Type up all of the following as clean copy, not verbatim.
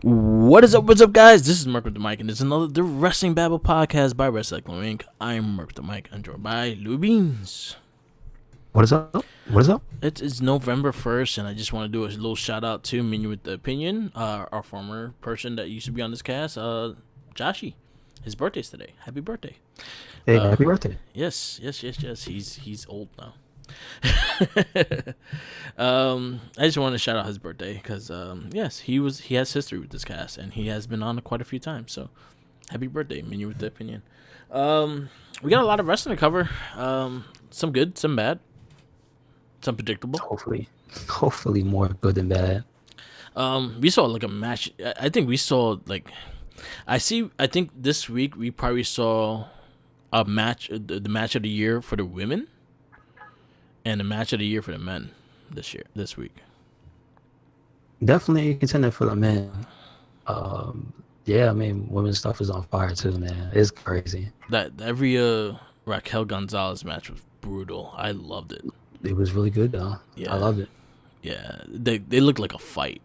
What's up, guys? This is Merc with the Mic, and it's another The Wrestling Babble podcast by Wrestling Inc. I'm Merc with the Mic. I'm joined by Lou Beans. What is up? What is up? It's November 1st, and I just want to do a little shout out to Menu with the Opinion, our former person that used to be on this cast, Joshi. His birthday's today. Happy birthday. Hey, happy birthday. Yes. He's old now. I just want to shout out his birthday because yes, he has history with this cast and he has been on quite a few times. So happy birthday, Menu with the Opinion. We got a lot of wrestling to cover. Some good, some bad, some predictable. Hopefully more good than bad. We saw like a match. I think we saw like I think this week we probably saw a match, the match of the year for the women. And the match of the year for the men this week. Definitely contender for the men. Yeah, I mean, women's stuff is on fire too, man. It's crazy. That every Raquel Gonzalez match was brutal. I loved it. It was really good though. Yeah, I loved it. Yeah, they looked like a fight.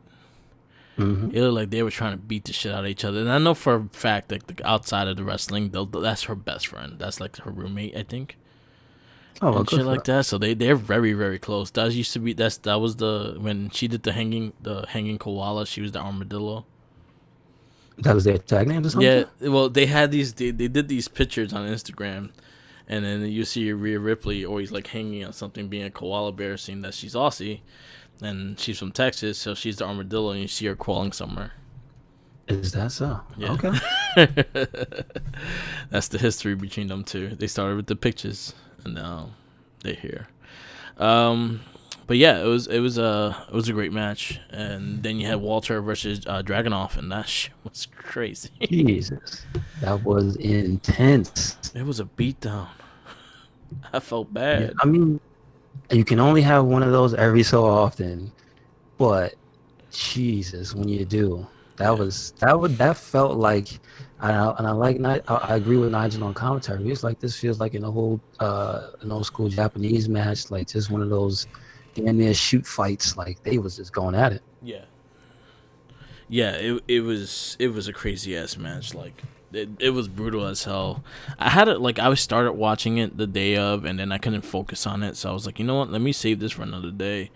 Mm-hmm. It looked like they were trying to beat the shit out of each other. And I know for a fact that outside of the wrestling, that's her best friend. That's like her roommate, I think. Oh, and shit like that. So they're very, very close. That used to be that was when she did the hanging koala. She was the armadillo. That was their tag name or something? Yeah. Well, they had these. They did these pictures on Instagram, and then you see Rhea Ripley always like hanging on something, being a koala bear, seeing that she's Aussie, and she's from Texas, so she's the armadillo, and you see her crawling somewhere. Is that so? Yeah. Okay. That's the history between them two. They started with the pictures. And now they're here. But yeah, it was a great match. And then you had Walter versus Dragunov, and that shit was crazy. Jesus, that was intense. It was a beatdown. I felt bad. Yeah, I mean, you can only have one of those every so often, but Jesus, when you do, that felt like. I agree with Nigel on commentary. It's like this feels like an old school Japanese match, like just one of those damn near shoot fights. Like they was just going at it. Yeah. It was a crazy ass match. Like it was brutal as hell. I started watching it the day of, and then I couldn't focus on it. So I was like, you know what? Let me save this for another day.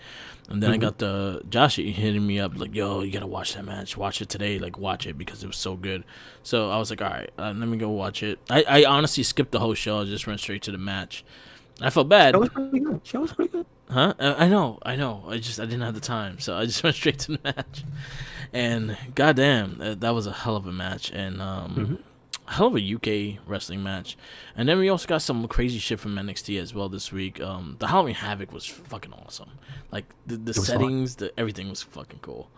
And then I got Joshi hitting me up like, yo, you gotta watch that match. Watch it today. Like, watch it because it was so good. So I was like, all right, let me go watch it. I honestly skipped the whole show. I just went straight to the match. I felt bad. Show was pretty good. Huh? I know. I didn't have the time, so I just went straight to the match. And goddamn, that was a hell of a match. And hell of a UK wrestling match. And then we also got some crazy shit from NXT as well this week. The Halloween Havoc was fucking awesome. Like the settings, everything was fucking cool.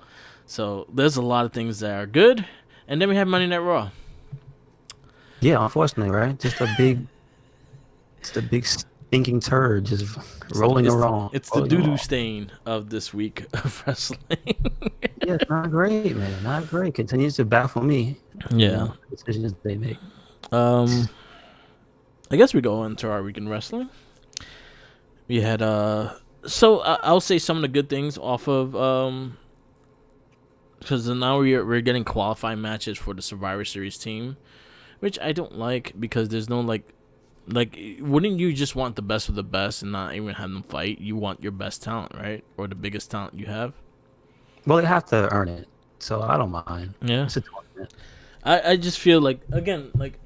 So there's a lot of things that are good. And then we have Monday Night Raw. Yeah, unfortunately, right? Just a big stinking turd just rolling around. It's the doo-doo stain of this week of wrestling. Yeah, it's not great, man. Not great. Continues to baffle me. Yeah. Decisions they make. I guess we go into our weekend wrestling. We had so I'll say some of the good things off of because now we're getting qualifying matches for the Survivor Series team, which I don't like because there's no like wouldn't you just want the best of the best and not even have them fight? You want your best talent, right? Or the biggest talent you have. Well, they have to earn it, so I don't mind. Yeah. I just feel like again like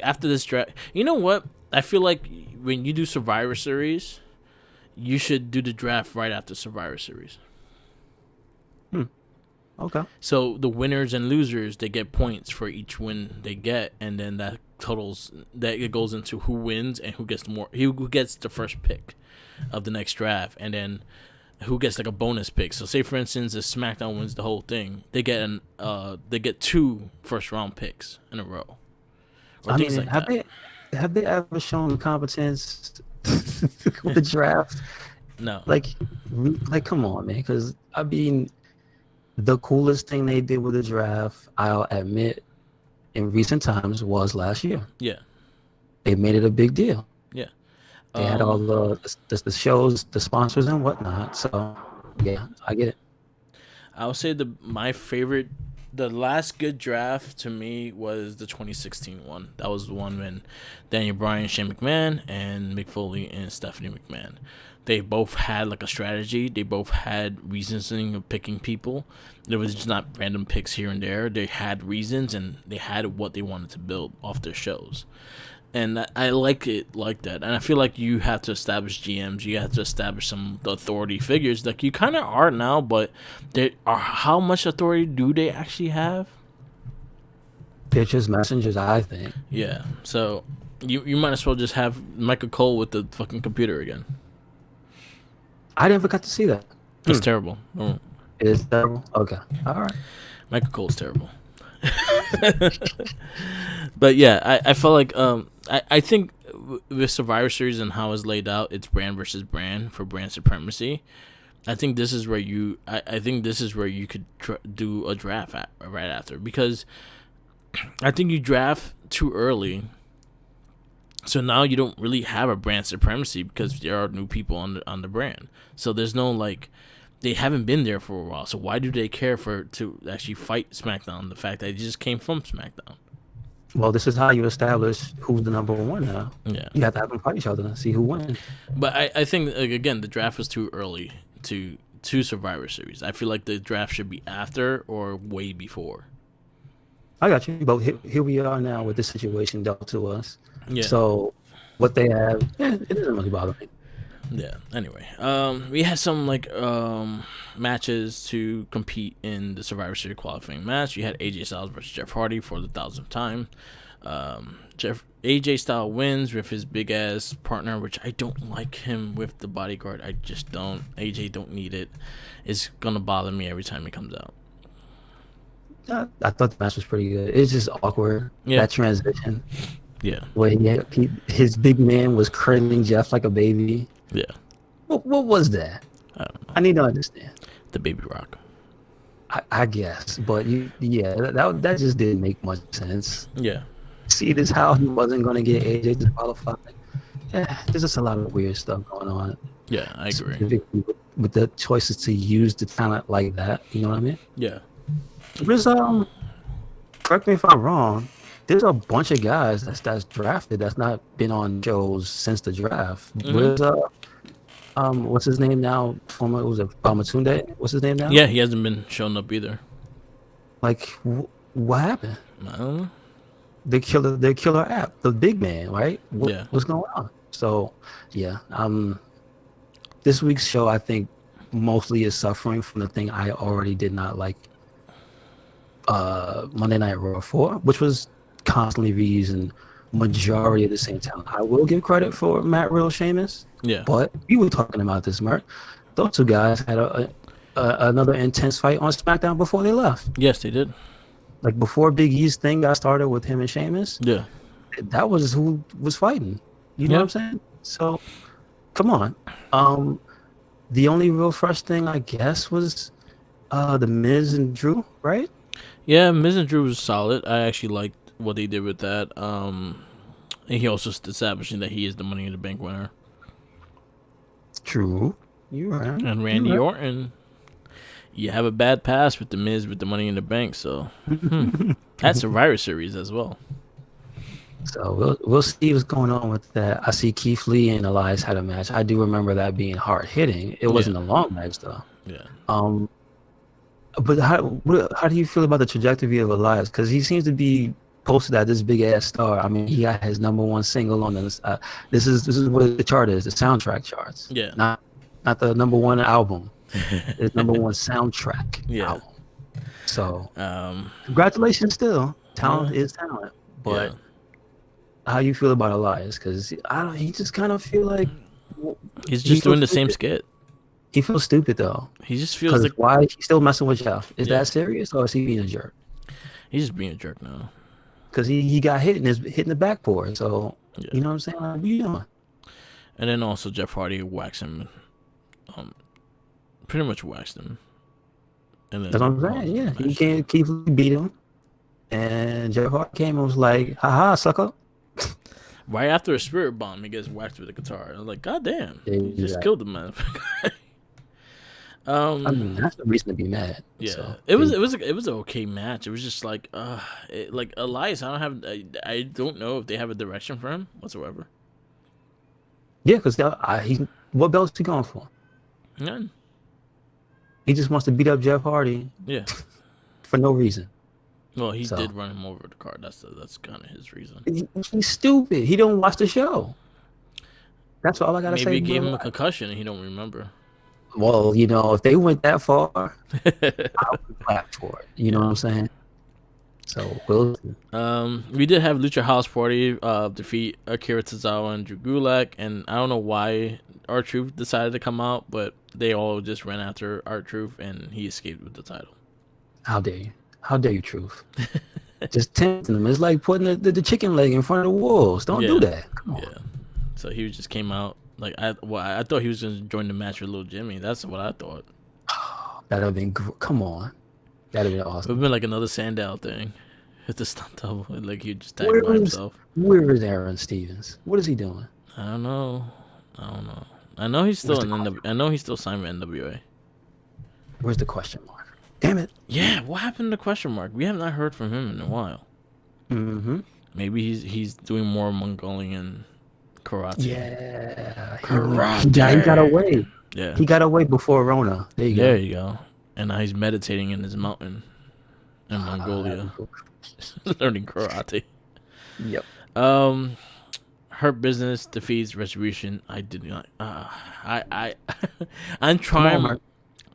after this draft, you know what? I feel like when you do Survivor Series, you should do the draft right after Survivor Series. Okay. So the winners and losers, they get points for each win they get, and then that it goes into who wins and who gets who gets the first pick of the next draft, and then who gets like a bonus pick. So say for instance, if SmackDown wins the whole thing, they get 2 first round picks in a row. Or things like have they ever shown competence with the draft? No. Like come on, man. Because I mean, the coolest thing they did with the draft, I'll admit, in recent times was last year. Yeah. They made it a big deal. Yeah. They had all the shows, the sponsors and whatnot. So yeah, I get it. I would say my favorite The last good draft to me was the 2016 one. That was the one when Daniel Bryan, Shane McMahon, and Mick Foley and Stephanie McMahon. They both had like a strategy. They both had reasoning of picking people. It was just not random picks here and there. They had reasons and they had what they wanted to build off their shows. And I like it like that. And I feel like you have to establish GMs. You have to establish some authority figures. Like you kind of are now, but they are. How much authority do they actually have? They're just messengers, I think. Yeah. So you might as well just have Michael Cole with the fucking computer again. I never got to see that. It's terrible. It is terrible. Okay. All right. Michael Cole's terrible. But yeah, I felt like I think with Survivor Series and how it's laid out, it's brand versus brand for brand supremacy. I think this is where I think this is where you could do a draft right after, because I think you draft too early. So now you don't really have a brand supremacy because there are new people on the brand. So there's no like, they haven't been there for a while. So why do they care to actually fight SmackDown? The fact that they just came from SmackDown. Well, this is how you establish who's the number one now. Yeah. You have to have them fight each other and see who wins. But I think, like, again, the draft was too early to Survivor Series. I feel like the draft should be after or way before. I got you. But here we are now with this situation dealt to us. Yeah. So what they have, it doesn't really bother me. Yeah. Anyway, we had some like matches to compete in the Survivor Series qualifying match. You had AJ Styles versus Jeff Hardy for the 1,000th time. AJ Styles wins with his big ass partner, which I don't like him with the bodyguard. I just don't. AJ don't need it. It's gonna bother me every time he comes out. I thought the match was pretty good. It's just awkward. Yeah. That transition. Yeah. Where his big man was cradling Jeff like a baby. Yeah. What was that? I don't know. I need to understand. The Baby Rock. I guess, but that just didn't make much sense. Yeah. See, this how he wasn't going to get AJ disqualified. Yeah, there's just a lot of weird stuff going on. Yeah, I agree. Specifically with the choices to use the talent like that, you know what I mean? Yeah. There's correct me if I'm wrong. There's a bunch of guys that's drafted that's not been on shows since the draft. Mm-hmm. Where's what's his name now? Former, was it Bamatunde? What's his name now? Yeah, he hasn't been showing up either. Like, what happened? I don't know. The killer app, the big man, right? Yeah. What's going on? So, yeah. This week's show, I think, mostly is suffering from the thing I already did not like. Monday Night Raw 4, which was constantly reusing majority of the same talent. I will give credit for Matt Riddle, Sheamus. Yeah. But we were talking about this, Mark. Those two guys had another intense fight on SmackDown before they left. Yes, they did. Like before Big E's thing got started with him and Sheamus. Yeah. That was who was fighting. You know what I'm saying? So, come on. The only real fresh thing, I guess, was the Miz and Drew, right? Yeah, Miz and Drew was solid. I actually liked what they did with that. And he also establishing that he is the Money in the Bank winner. True. You're right. And Randy Orton, you have a bad pass with the Miz with the Money in the Bank, so that's Survivor Series as well. So we'll see what's going on with that. I see Keith Lee and Elias had a match. I do remember that being hard hitting. It wasn't a long match though. Yeah. But how do you feel about the trajectory of Elias? Because he seems to be posted at this big ass star. I mean, he got his number one single on this. This is what the chart is, the soundtrack charts. Yeah. Not the number one album. It's number one soundtrack album. So congratulations still. Talent is talent. But how you feel about Elias? Because he just kind of feel like he's just doing the same skit. He feels stupid though. He just feels like, why is he still messing with Jeff? Is that serious, or is he being a jerk? He's just being a jerk now. Because he got hit in the backboard. So you know what I'm saying? Like, what are you doing? And then also Jeff Hardy waxed him. Pretty much waxed him. And then that's what I'm saying. Yeah, he can't keep beat him. And Jeff Hardy came and was like, "Haha, sucker." Right after a spirit bomb, he gets whacked with a guitar. I was like, God damn, you just killed the man. I mean, that's the reason to be mad. Yeah, So it was an okay match. It was just like like Elias. I don't know if they have a direction for him whatsoever. yeah, because he what belt's he going for? None. He just wants to beat up Jeff Hardy Yeah. for no reason. Well, he So did run him over the card. That's kind of his reason. he's stupid. He don't watch the show. That's all I gotta Maybe say. it gave him a Bro. concussion and he don't remember. Well, if they went that far, I would clap for it. You know what I'm saying? So we'll see. We did have Lucha House Party defeat Akira Tozawa and Drew Gulak, and I don't know why R-Truth decided to come out, but they all just ran after R-Truth and he escaped with the title. How dare you? How dare you, Truth? Just tempting them. It's like putting the chicken leg in front of the wolves. Don't do that. Come on. Yeah. So he just came out like I thought he was gonna join the match with Little Jimmy. That's what I thought. That'd have been. Come on. That'd have been It awesome. would have been like another Sandow thing. With the stunt double, like he just tagged Where by is himself. Aaron Stevens? What is he doing? I don't know. I know he's still I know he's still signed with NWA. Where's the question mark? Damn it. Yeah, what happened to question mark? We have not heard from him in a while. Mm-hmm. Maybe he's doing more Mongolian karate. Yeah. Karate. He got away. Yeah. He got away before Rona. There you go. There you go. And now he's meditating in his mountain in Mongolia, learning karate. Yep. Hurt Business defeats Retribution. I did not. I'm trying.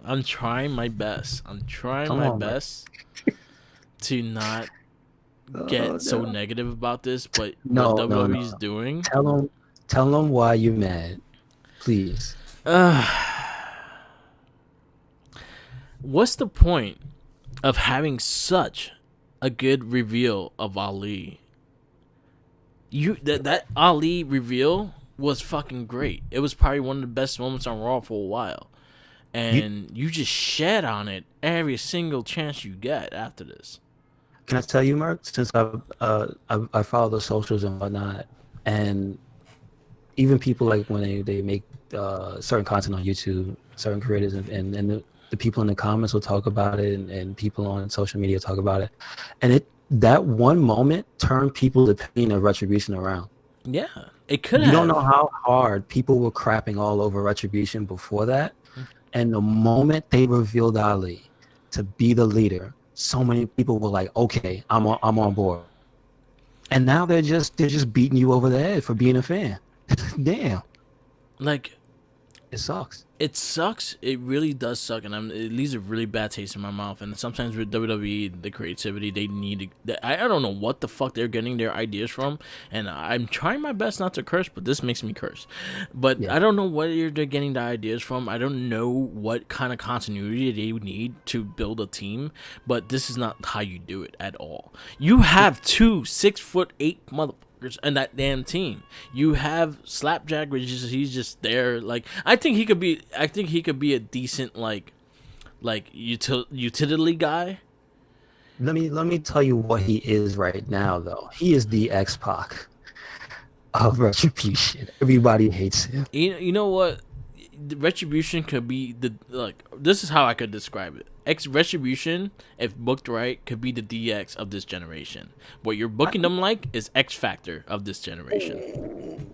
I'm trying my best. I'm trying my best to not get so negative about this, but what WWE's doing. Tell them why you're mad, please. What's the point of having such a good reveal of Ali? That Ali reveal was fucking great. It was probably one of the best moments on Raw for a while. And you just shed on it every single chance you get after this. Can I tell you, Mark? Since I follow the socials and whatnot, and even people like when they make certain content on YouTube, certain creators, and the people in the comments will talk about it, and people on social media talk about it, and that one moment turned people's opinion of Retribution around. Yeah, it could. You don't know how hard people were crapping all over Retribution before that. And the moment they revealed Ali to be the leader, so many people were like, "Okay, I'm on board." And now they're just beating you over the head for being a fan. Damn. Like, it sucks. It sucks. It really does suck, and it leaves a really bad taste in my mouth. And sometimes with WWE, the creativity they need, I don't know what the fuck they're getting their ideas from. And I'm trying my best not to curse, but this makes me curse. But yeah. I don't know where they're getting the ideas from. I don't know what kind of continuity they need to build a team. But this is not how you do it at all. You have 2 6'8" motherfuckers and that damn team. You have Slapjack, which is he's just there. Like I think he could be a decent like utility guy. Let me tell you what he is right now, though. He is the X-Pac of Retribution. Everybody hates him. You know what? The Retribution could be this is how I could describe it. Retribution, if booked right, could be the DX of this generation. What you're booking them like is X Factor of this generation.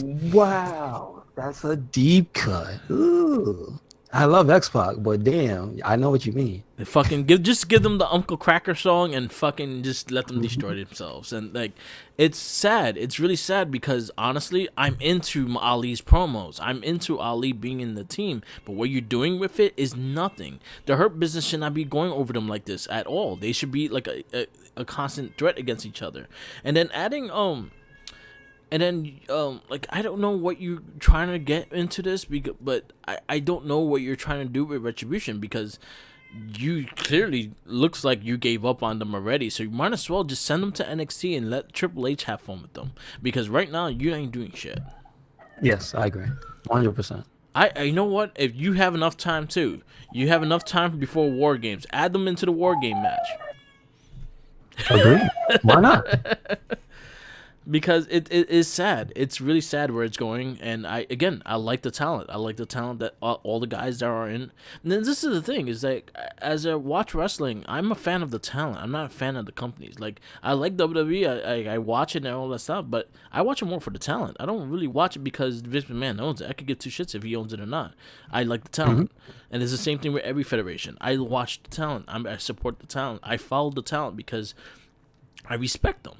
Wow, that's a deep cut. Ooh. I love X-Pac, but damn, I know what you mean. Fucking give them the Uncle Cracker song and fucking just let them destroy themselves. And like, it's sad. It's really sad because honestly, I'm into Ali's promos. I'm into Ali being in the team. But what you're doing with it is nothing. The Hurt Business should not be going over them like this at all. They should be like a constant threat against each other. And then adding like I don't know what you're trying to get into this, but I don't know what you're trying to do with Retribution because you clearly looks like you gave up on them already. So you might as well just send them to NXT and let Triple H have fun with them because right now you ain't doing shit. Yes, I agree, 100%. You know what? If you have enough time too, you have enough time before War Games. Add them into the War Game match. Agree. Why not? because it is sad. It's really sad where it's going. And I like the talent. I like the talent that all the guys that are in. And then this is the thing is that as I watch wrestling, I'm a fan of the talent. I'm not a fan of the companies. Like I like WWE. I watch it and all that stuff, but I watch it more for the talent. I don't really watch it because Vince McMahon owns it. I could give two shits if he owns it or not. I like the talent, and it's the same thing with every federation. I watch the talent. I support the talent. I follow the talent because I respect them.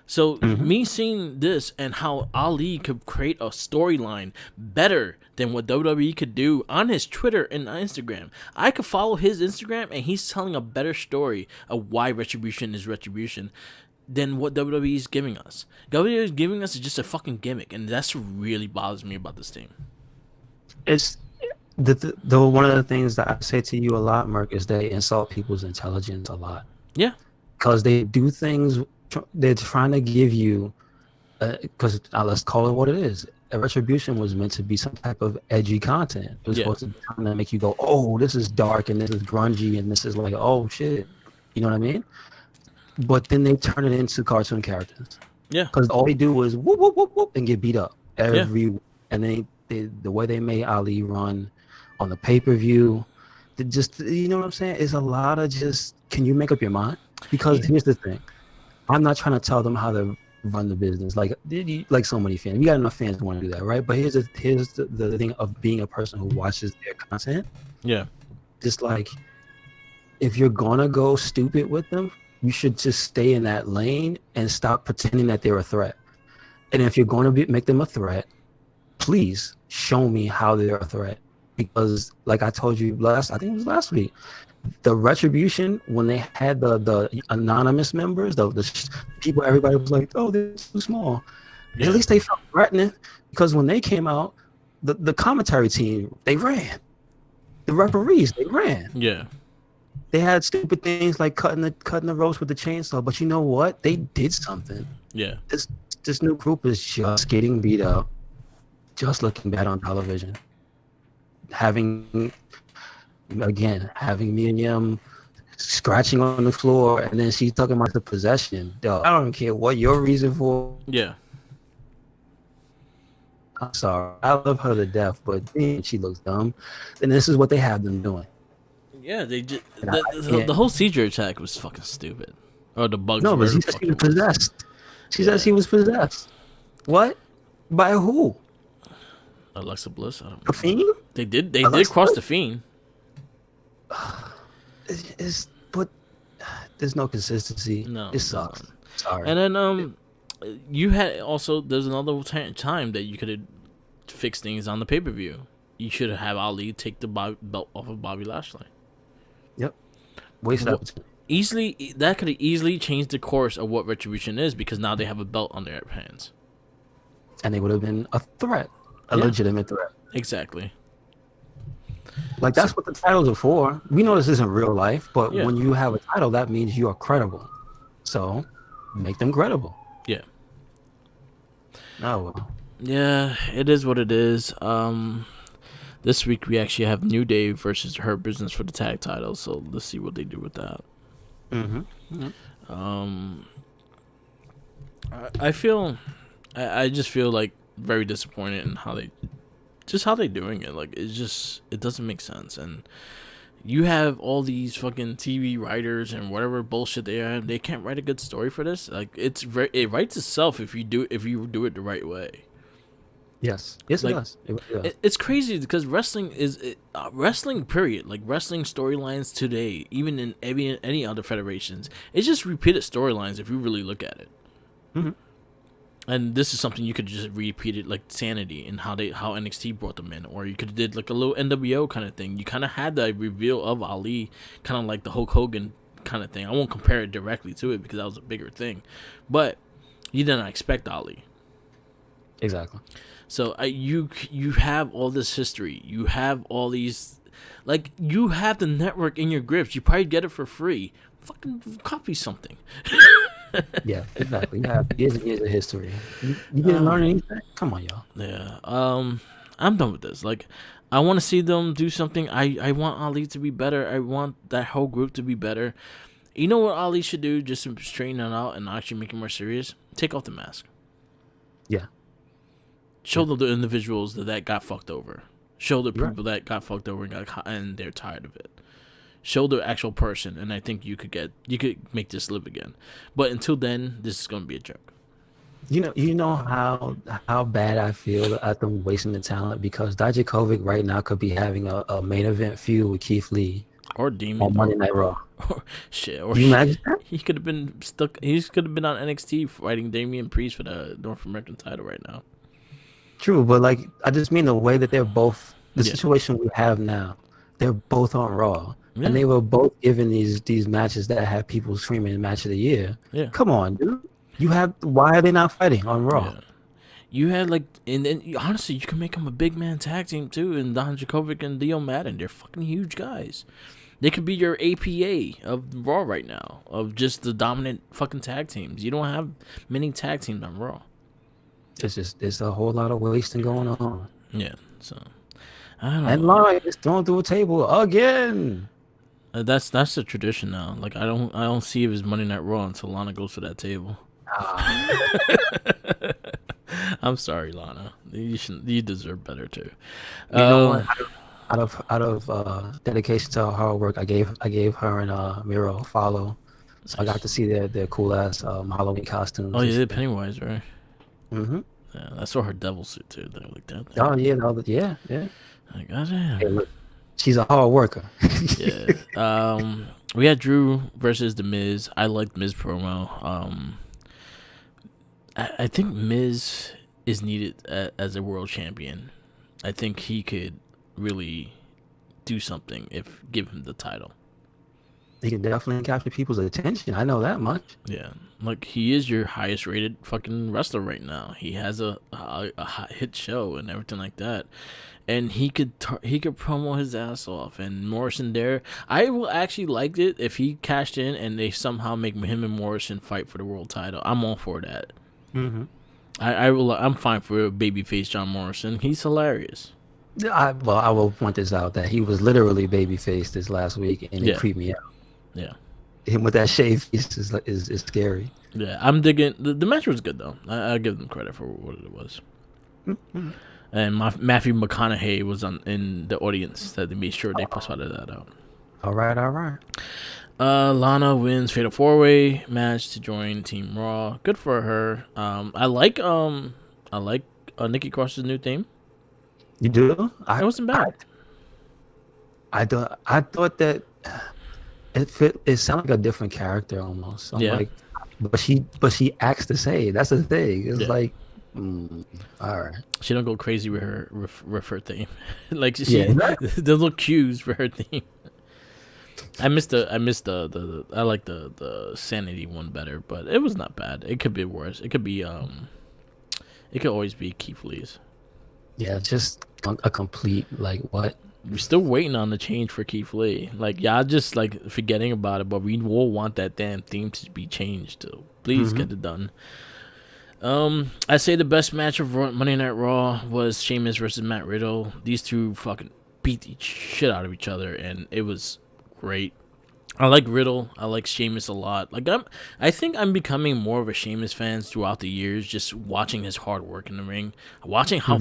So me seeing this and how Ali could create a storyline better than what WWE could do on his Twitter and Instagram. I could follow his Instagram and he's telling a better story of why Retribution is Retribution than what WWE is giving us. WWE is giving us just a fucking gimmick, and that's what really bothers me about this team. It's the one of the things that I say to you a lot, Merc, is they insult people's intelligence a lot. Yeah. Because they do things. They're trying to give you, because let's call it what it is. A Retribution was meant to be some type of edgy content. It was supposed to be trying to make you go, oh, this is dark and this is grungy and this is like, oh shit, you know what I mean? But then they turn it into cartoon characters. Yeah. Because all they do is whoop whoop whoop whoop and get beat up and the way they made Ali run on the pay-per-view, just, you know what I'm saying? It's a lot of just, can you make up your mind? Because here's the thing. I'm not trying to tell them how to run the business. Like so many fans, you got enough fans who want to do that, right? But here's the thing of being a person who watches their content. Yeah. Just like, if you're gonna go stupid with them, you should just stay in that lane and stop pretending that they're a threat. And if you're going to make them a threat, please show me how they're a threat. Because, like I told you I think it was last week, the Retribution, when they had the anonymous members, the people, everybody was like, oh, they're too small. At least they felt threatening, because when they came out, the commentary team, they ran. The referees, they ran. Yeah. They had stupid things like cutting the ropes with the chainsaw, but you know what? They did something. Yeah. This new group is just getting beat up, just looking bad on television. Having me and Yum scratching on the floor, and then she's talking about the possession. Yo, I don't care what your reason for. Yeah. I'm sorry. I love her to death, but damn, she looks dumb. And this is what they have them doing. Yeah, they just the whole seizure attack was fucking stupid. Or the bugs. No, but she said she was possessed. She said she was possessed. What? By who? Alexa Bliss. I don't know. The Fiend? They did cross the Fiend. But there's no consistency. No, it sucks. Sorry. And then you had also, there's another time that you could have fixed things on the pay-per-view. You should have Ali take the belt off of Bobby Lashley. Yep. Wasted opportunity. That could have easily changed the course of what Retribution is, because now they have a belt on their hands. And they would have been a threat, a legitimate threat. Exactly. Like, that's what the titles are for. We know this isn't real life, but when you have a title, that means you are credible. So, make them credible. Yeah. Oh, well. Yeah, it is what it is. This week we actually have New Day versus Hurt Business for the tag title, so let's see what they do with that. I just feel like very disappointed in how they doing it. Like, it doesn't make sense. And you have all these fucking TV writers and whatever bullshit they have. They can't write a good story for this. Like, it writes itself if you do it the right way. Yes, like, it does. It's crazy because wrestling is wrestling. Period. Like, wrestling storylines today, even in any other federations, it's just repeated storylines if you really look at it. Mm-hmm. And this is something you could just repeat it, like Sanity and how NXT brought them in, or you could have did like a little NWO kind of thing. You kind of had that reveal of Ali, kind of like the Hulk Hogan kind of thing. I won't compare it directly to it because that was a bigger thing, but you did not expect Ali. Exactly. So you have all this history. You have all these, like, you have the network in your grips. You probably get it for free. Fucking copy something. Yeah, exactly. You have years and years of history. You didn't learn anything? Come on, y'all. Yeah. I'm done with this. Like, I want to see them do something. I want Ali to be better. I want that whole group to be better. You know what Ali should do just to straighten it out and actually make it more serious? Take off the mask. Yeah. Show the individuals that got fucked over. Show the You're right. people that got fucked over and and they're tired of it. Show the actual person, and I think you could make this live again. But until then, this is gonna be a joke. You know how bad I feel at them wasting the talent because Dijakovic right now could be having a main event feud with Keith Lee Or Demon, on Monday Night Raw. or shit, or Do you imagine that? he could have been stuck. He could have been on NXT fighting Damian Priest for the North American title right now. True, but like I just mean the way that they're both the Yeah, situation we have now. They're both on Raw, and yeah, they were both given these matches that have people screaming match of the year. yeah, Come on, dude. Why are they not fighting on Raw? yeah. You had like, and then honestly, you can make them a big man tag team too. And Don Jakovic and Dio Madden, they're fucking huge guys. They could be your APA of Raw right now, of just the dominant fucking tag teams. You don't have many tag teams on Raw. It's a whole lot of wasting going on. Yeah, so I don't And know. Lana is thrown through a table again. That's the tradition now. Like I don't see it as Monday Night Raw until Lana goes to that table. Ah, I'm sorry, Lana. You deserve better too. you know what? Um, Out of dedication to her hard work, I gave her and Miro a follow, so I got to see their cool ass Halloween costumes. oh and yeah, shit. Pennywise, right? Mhm. Yeah, I saw her devil suit too. They're like that. Oh yeah, no, yeah, yeah. Like, Hey, goddamn. look, she's a hard worker. Yeah. We had Drew versus the Miz. I liked Miz promo. I think Miz is needed as a world champion. I think he could really do something if give him the title. He can definitely capture people's attention. I know that much. Yeah, like he is your highest rated fucking wrestler right now. He has a hit show and everything like that, and he could promo his ass off. And Morrison there, I will actually like it if he cashed in and they somehow make him and Morrison fight for the world title. I'm all for that. Hmm. I will. I'm fine for babyface John Morrison. He's hilarious. I will point this out that he was literally babyface this last week, and it Yeah, creeped me out. yeah, Him with that shaved face is scary. yeah. I'm digging. The match was good though. I give them credit for what it was. And Matthew McConaughey was in the audience that they made sure they spotted that out. All right, all right. Lana wins Fatal 4-Way match to join Team Raw. Good for her. I like Nikki Cross's new theme. You do? It wasn't bad. I thought that it sounded like a different character almost. I'm Yeah. like, but she acts the same. That's the thing. It's Yeah. like, all right. She don't go crazy with her theme. Like Yeah. there's little cues for her theme. I like the sanity one better, but it was not bad. It could be worse. It could always be Keith Lee's. Yeah, just a complete like what? We're still waiting on the change for Keith Lee. Like y'all just like forgetting about it, but we all want that damn theme to be changed. So please get it done. I say the best match of Monday Night Raw was Sheamus versus Matt Riddle. These two fucking beat the shit out of each other, and it was great. I like Riddle. I like Sheamus a lot. Like I think I'm becoming more of a Sheamus fan throughout the years, just watching his hard work in the ring, watching how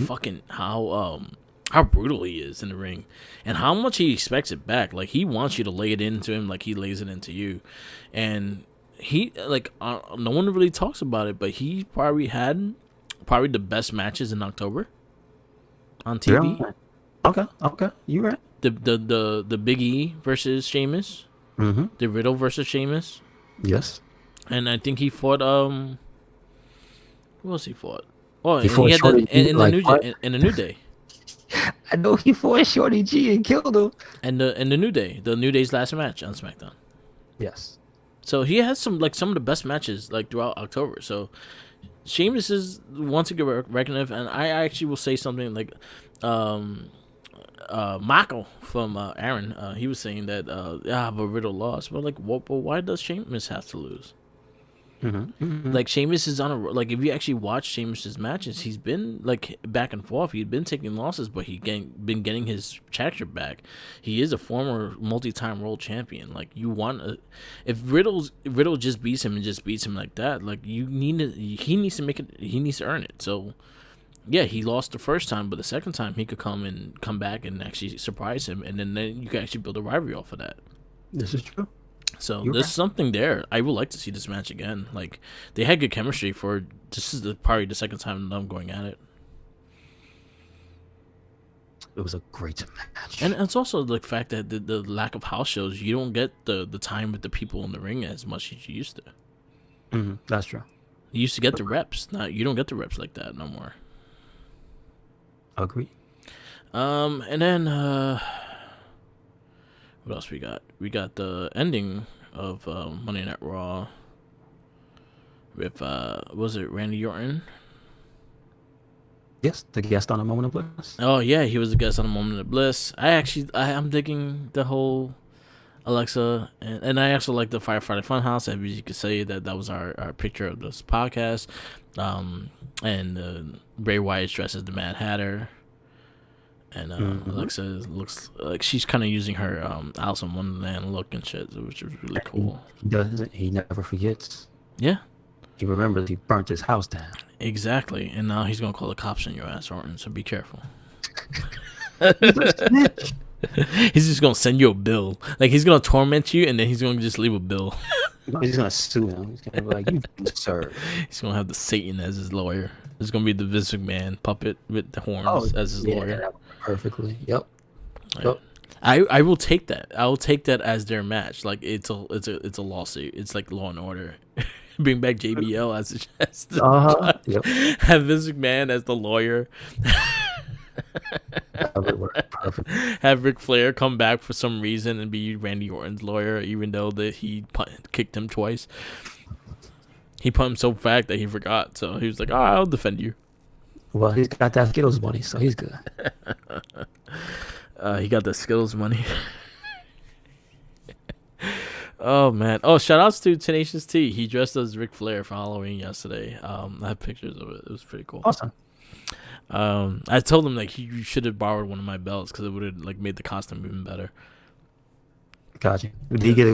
how brutal he is in the ring, and how much he expects it back. Like he wants you to lay it into him, like he lays it into you, and he like no one really talks about it, but he probably had the best matches in October on TV. Yeah. Okay, you right. The Big E versus Sheamus. Mm-hmm. The Riddle versus Sheamus, Yes. and I think he fought who else he fought? Oh, He and fought he had Shorty the G, in like the what? New Day, I know he fought Shorty G and killed him. and the New Day's last match on SmackDown. Yes. So he has some of the best matches like throughout October. So Sheamus is one to get reckoned of, and I actually will say something like Michael from Aaron, he was saying that but Riddle lost. But like, but why does Sheamus have to lose? Like Sheamus is on a like if you actually watch Sheamus's matches, he's been like back and forth. He's been taking losses, but been getting his championship back. He is a former multi-time world champion. Like you want if Riddle just beats him and just beats him like that, like he needs to make it. He needs to earn it. So yeah, he lost the first time, but the second time he could come back and actually surprise him, and then you can actually build a rivalry off of that. This is true. So there's something there. I would like to see this match again. Like they had good chemistry for. This is probably the second time I'm going at it. It was a great match, and it's also the fact that the lack of house shows, you don't get the time with the people in the ring as much as you used to. That's true. You used to get the reps. Now you don't get the reps like that no more. Agree. And then what else we got? We got the ending of Monday Night Raw with was it Randy Orton? Yes, the guest on A Moment of Bliss. Oh yeah, he was the guest on A Moment of Bliss. I'm digging the whole Alexa, and I also like the Firefighter Funhouse. As you could say, that was our picture of this podcast. And Bray Wyatt's dressed as the Mad Hatter. And Alexa looks like she's kind of using her Alice in Wonderland look and shit, which is really cool. He never forgets. Yeah. He remembers he burnt his house down. Exactly. And now he's going to call the cops on your ass, Orton, so be careful. He's just going to send you a bill. Like, he's going to torment you, and then he's going to just leave a bill. He's going to sue him. He's going to be like, you sir. He's going to have the Satan as his lawyer. It's going to be the Vince McMahon puppet with the horns as his lawyer. Perfectly. Yep. I will take that. I will take that as their match. Like it's a lawsuit. It's like Law and Order. Bring back JBL as the Yep. Have Vince McMahon as the lawyer. That would work perfect. Have Ric Flair come back for some reason and be Randy Orton's lawyer, even though he kicked him twice. He put him so back that he forgot. So he was like, "Oh, I'll defend you." Well, he's got that Skittles money, so he's good. He got the Skittles money. Oh man! Oh, shout outs to Tenacious T. He dressed as Ric Flair for Halloween yesterday. I have pictures of it. It was pretty cool. Awesome. I told him like you should have borrowed one of my belts because it would have like made the costume even better. Gotcha. Did he get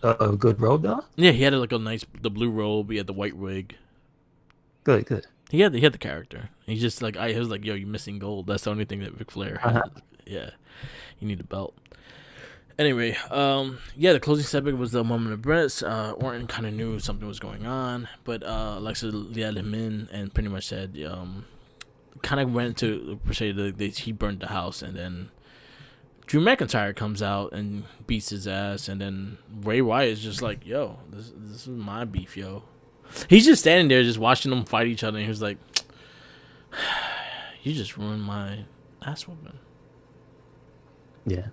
a good robe though? Yeah, he had like the blue robe. He had the white wig. Good. He had the character. He's just like he was like, yo, you're missing gold. That's the only thing that Ric Flair has. Yeah, you need a belt. Anyway, the closing segment was the Moment of Bliss. Orton kind of knew something was going on, but Alexa let him in and pretty much said, kind of went to say that he burned the house, and then Drew McIntyre comes out and beats his ass, and then Bray Wyatt is just like, yo, this is my beef, yo. He's just standing there just watching them fight each other, and he was like, you just ruined my ass whooping. Yeah.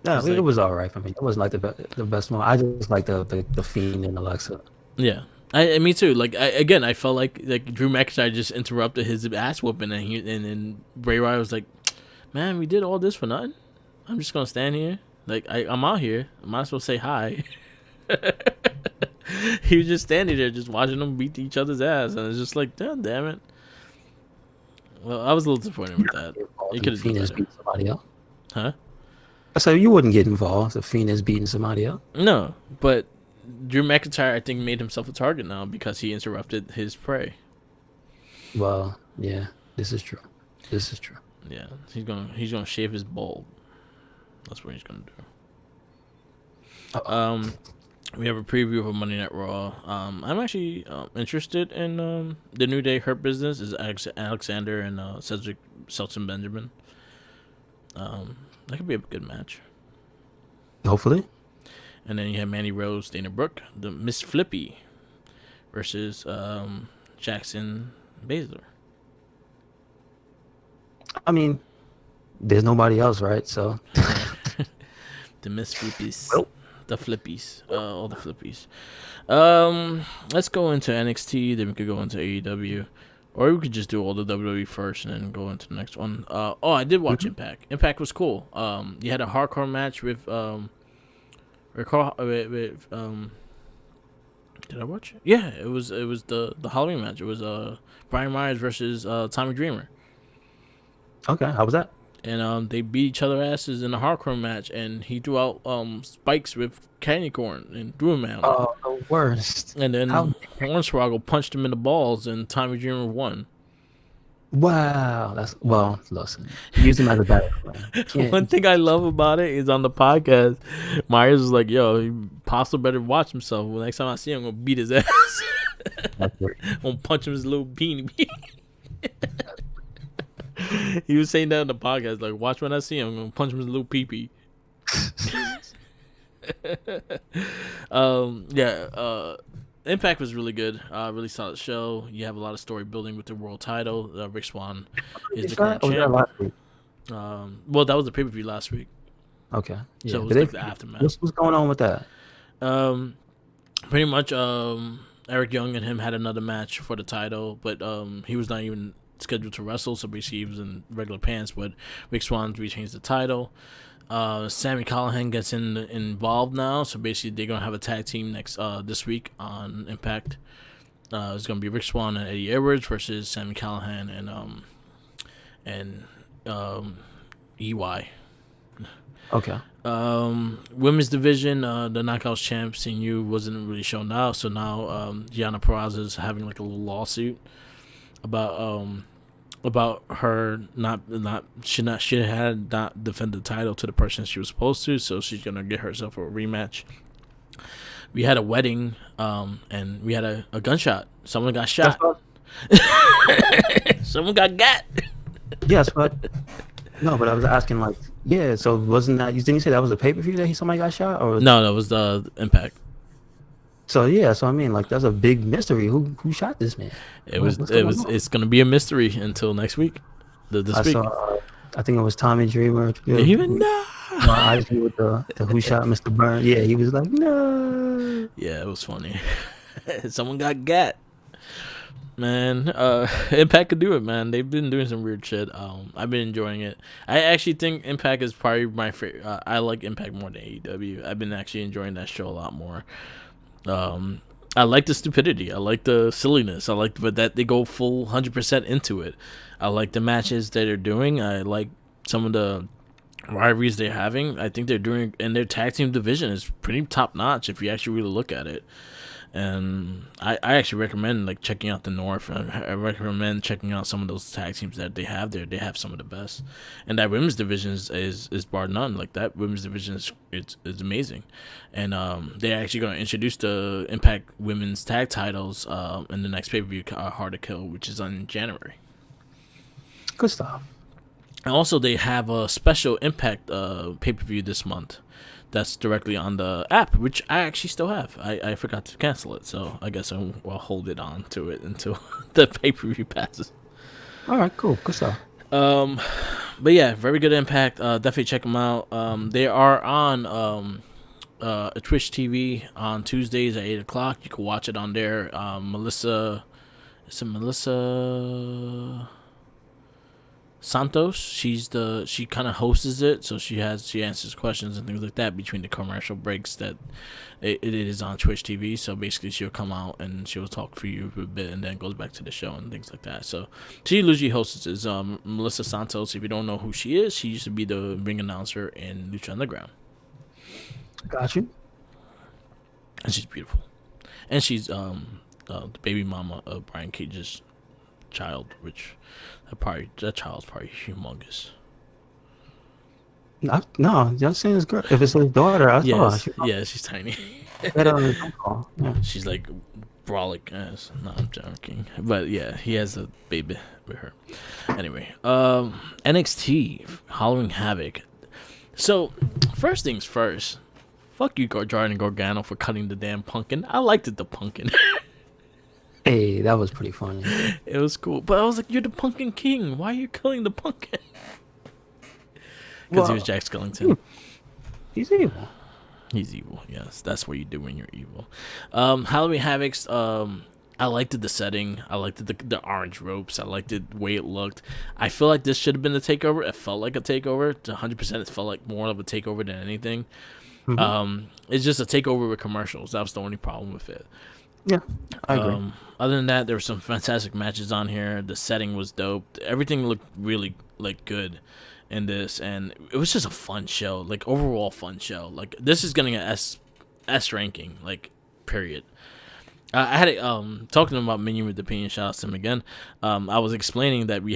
No, it was all right for me. It wasn't like the best one. I just like the Fiend and Alexa. Yeah. Me too. Like I felt like Drew McIntyre just interrupted his ass whooping, and then Bray Wyatt was like, man, we did all this for nothing. I'm just gonna stand here. Like I'm out here. I might as well say hi. He was just standing there, just watching them beat each other's ass, and it's just like, damn it. Well, I was a little disappointed with that. You could have beat somebody else. Huh? So you wouldn't get involved if Fiend is beating somebody else? No, but Drew McIntyre, I think, made himself a target now because he interrupted his prey. Well, yeah, this is true. Yeah, he's gonna shave his bulb. That's what he's gonna do. We have a preview of a Monday Night Raw. I'm actually interested in the New Day Hurt Business is Alexander and Cedric Selton Benjamin. That could be a good match. Hopefully. And then you have Mandy Rose, Dana Brooke, the Miss Flippy versus Jackson Baszler. I mean, there's nobody else, right? So the Miss Flippies. Well. The Flippies. All the Flippies. Let's go into NXT, then we could go into AEW. Or we could just do all the WWE first and then go into the next one. I did watch Impact. Impact was cool. You had a hardcore match with Did I watch it? Yeah, it was the Halloween match. It was Brian Myers versus Tommy Dreamer. Okay, how was that? And they beat each other asses in a hardcore match, and he threw out spikes with candy corn and threw him out. Oh, the worst. And How? then Hornswoggle punched him in the balls, and Tommy Dreamer won. Wow, that's well. Listen, use him as a battle plan. One thing I love about it is on the podcast, Myers was like, "Yo, Apostle better watch himself. Well, next time I see him, I'm gonna beat his ass. That's great. I'm gonna punch him his little beanie." He was saying that on the podcast, like, "Watch when I see him, I'm gonna punch him his little pee pee." Impact was really good. Really solid show. You have a lot of story building with the world title. Rick Swan is the current champ. Last week? Well, that was the pay per view last week, Okay. Yeah. so it was like the aftermath. What's going on with that? Pretty much, Eric Young and him had another match for the title, but he was not even scheduled to wrestle, so basically he was in regular pants. But Rick Swan retains the title. Sammy Callahan gets involved now, so basically they're gonna have a tag team this week on Impact. It's gonna be Rick Swan and Eddie Edwards versus Sammy Callahan and EY. Okay. Women's division, the Knockouts champ Sinu wasn't really shown out, so now Gianna Peraza is having like a little lawsuit about her she had not defended the title to the person she was supposed to, so she's gonna get herself a rematch. We had a wedding, and we had a gunshot. Someone got shot. Someone got gat. Yes, but no, but I was asking like, yeah. So wasn't that? Didn't you say that was a pay per view that somebody got shot? Or No, that was the Impact. so yeah. So I mean, like that's a big mystery. Who shot this man? It's gonna be a mystery until next week. This I week. saw. I think it was Tommy Dreamer. Even no. I see with the who shot Mr. Burns. Yeah, he was like no. Yeah, it was funny. Someone got gat. Man, Impact could do it, man. They've been doing some weird shit. I've been enjoying it. I actually think Impact is probably my favorite. I like Impact more than AEW. I've been actually enjoying that show a lot more. I like the stupidity. I like the silliness. I like that they go full 100% into it. I like the matches that they're doing. I like some of the rivalries they're having. I think they're doing, and their tag team division is pretty top notch if you actually really look at it. And I actually recommend like checking out the North. I recommend checking out some of those tag teams that they have there. They have some of the best, and that women's division is bar none. Like that women's division is amazing, and they're actually going to introduce the Impact Women's Tag Titles in the next pay per view, Hard to Kill, which is on January. Good stuff. And also they have a special Impact pay per view this month. That's directly on the app, which I actually still have. I forgot to cancel it, so I guess I'll hold it on to it until the pay-per-view passes. All right, cool. Good stuff. But yeah, very good Impact. Definitely check them out. They are on Twitch TV on Tuesdays at 8 o'clock. You can watch it on there. Melissa Santos, she kind of hosts it, so she answers questions and things like that between the commercial breaks that it is on Twitch TV. So basically she'll come out and she'll talk for you for a bit and then goes back to the show and things like that. So she usually hosts is Melissa Santos. If you don't know who she is, she used to be the ring announcer in Lucha Underground. Got you. And she's beautiful, and she's the baby mama of Brian Cage's child, which that child's probably humongous. No, you're saying it's girl. If it's his daughter, I thought. Yeah, she's tiny. Yeah. She's like brolic ass. No, I'm joking. But yeah, he has a baby with her. Anyway, NXT Halloween Havoc. So, first things first. Fuck you, Jordan Gargano, for cutting the damn pumpkin. I liked it, the pumpkin. Hey, that was pretty funny. It was cool. But I was like, you're the Pumpkin King. Why are you killing the pumpkin? Because he was Jack Skellington. He's evil. He's evil, yes. That's what you do when you're evil. Halloween Havoc's, I liked the setting. I liked the orange ropes. I liked the way it looked. I feel like this should have been the takeover. It felt like a takeover. 100%, it felt like more of a takeover than anything. Mm-hmm. It's just a takeover with commercials. That was the only problem with it. Yeah, I agree. Other than that, there were some fantastic matches on here. The setting was dope. Everything looked really like good in this, and it was just a fun show. Like overall fun show. Like this is getting a S ranking. Like period. I had talking about Minion with the Opinion. Shout out to him again. I was explaining that we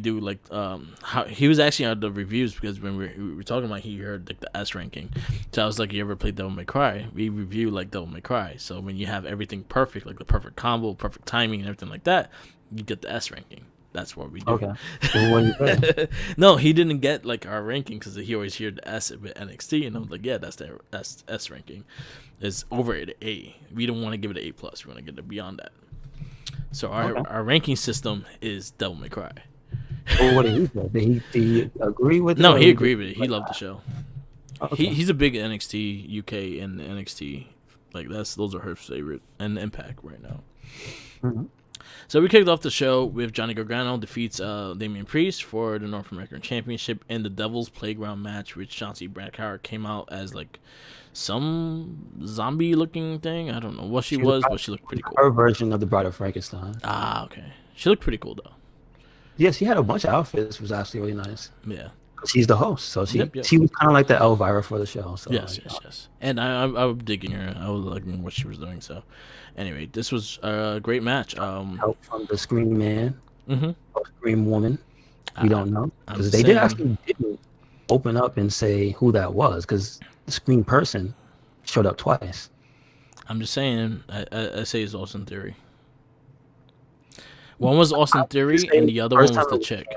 do like how he was actually on the reviews because when we were talking about he heard like the S ranking. So I was like, you ever played Devil May Cry? We review like Devil May Cry. So when you have everything perfect, like the perfect combo, perfect timing, and everything like that, you get the S ranking. That's what we do. Okay. Well, what do you think? No, he didn't get like our ranking because he always heard the S with NXT, and I was like, yeah, that's the S ranking. It's over at A. We don't want to give it an A plus. We want to get it beyond that. So our ranking system is Devil May Cry. Well, what did he say? Did he agree with it? No, he agreed with it. He loved the show. Okay. He's a big NXT UK and NXT. Like those are her favorite and Impact right now. Mm-hmm. So we kicked off the show with Johnny Gargano defeats Damian Priest for the North American Championship in the Devil's Playground match, which Chauncey Blackheart came out as like some zombie-looking thing. I don't know what she was, but she looked pretty cool. Her version of the Bride of Frankenstein. Ah, okay. She looked pretty cool though. Yeah, she had a bunch of outfits. It was actually really nice. Yeah. She's the host, so she Yep. was kind of like the Elvira for the show. So Yes. And I was digging her. I was liking what she was doing. So, anyway, this was a great match. Help from the Scream Man, Mm-hmm. or Scream Woman. We don't know because I'm they saying- didn't open up and say who that was because the Scream person showed up twice. I'm just saying. I say it's Austin Theory. One was Austin Theory, and the other one was the chick.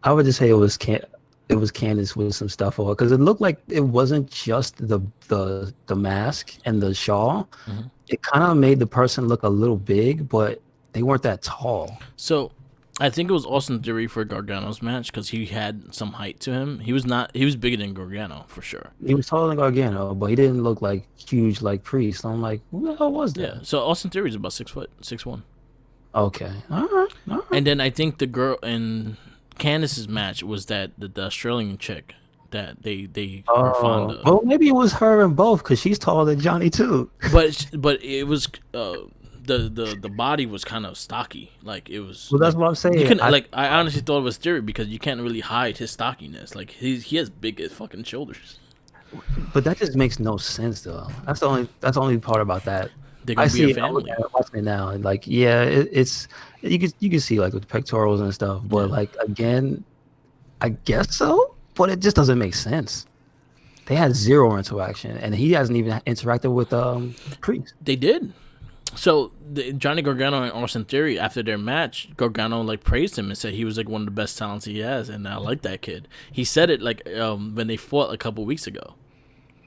I would just say it was Candace with some stuff on because it looked like it wasn't just the mask and the shawl. Mm-hmm. It kind of made the person look a little big, but they weren't that tall. So, I think it was Austin Theory for Gargano's match because he had some height to him. He was bigger than Gargano for sure. He was taller than Gargano, but he didn't look like huge like Priest. I'm like, who the hell was that? Yeah. So Austin Theory is about 6'1". Okay. All right. And then I think the girl in Candace's match was that the Australian chick that they are fond of. Well, maybe it was her and both because she's taller than Johnny too. But it was the body was kind of stocky. Like it was. Well, that's what I'm saying. You can I honestly thought it was Theory because you can't really hide his stockiness. Like he has big fucking shoulders. But that just makes no sense though. That's the only part about that. They're gonna be a family. I'm watching it now, and like, yeah, it's you can see like with the pectorals and stuff, but like again, I guess so, but it just doesn't make sense. They had zero interaction, and he hasn't even interacted with Priest. They did. So Johnny Gargano and Austin Theory, after their match, Gargano like praised him and said he was like one of the best talents he has, and I like that kid. He said it like when they fought a couple weeks ago.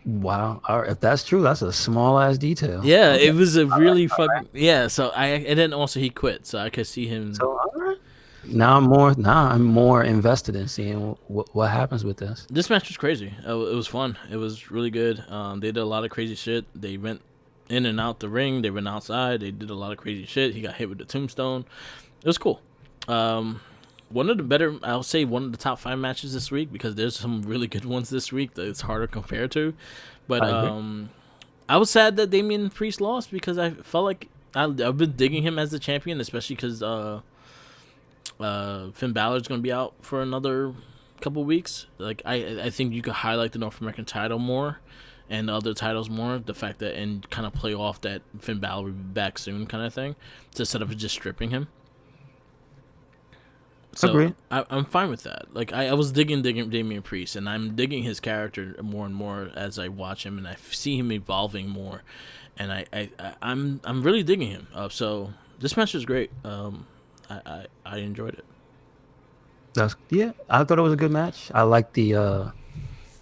Wow, if that's true, that's a small ass detail. Yeah, okay. It was a really fucking yeah. So and then also he quit, so I could see him. So all right. Now I'm more invested in seeing what happens with this. This match was crazy. It was fun. It was really good. They did a lot of crazy shit. They went in and out the ring. They went outside. They did a lot of crazy shit. He got hit with the tombstone. It was cool. One of the better, I'll say one of the top 5 matches this week because there's some really good ones this week that it's harder to compare to. But I was sad that Damian Priest lost because I felt like I've been digging him as the champion, especially because Finn Balor's going to be out for another couple weeks. Like I think you could highlight the North American title more and the other titles more. The fact that and kind of play off that Finn Balor will be back soon kind of thing instead of just stripping him. So Agreed. I'm fine with that. Like I was digging Damian Priest, and I'm digging his character more and more as I watch him, and I see him evolving more, and I'm really digging him. So this match was great. I enjoyed it. I thought it was a good match. I liked the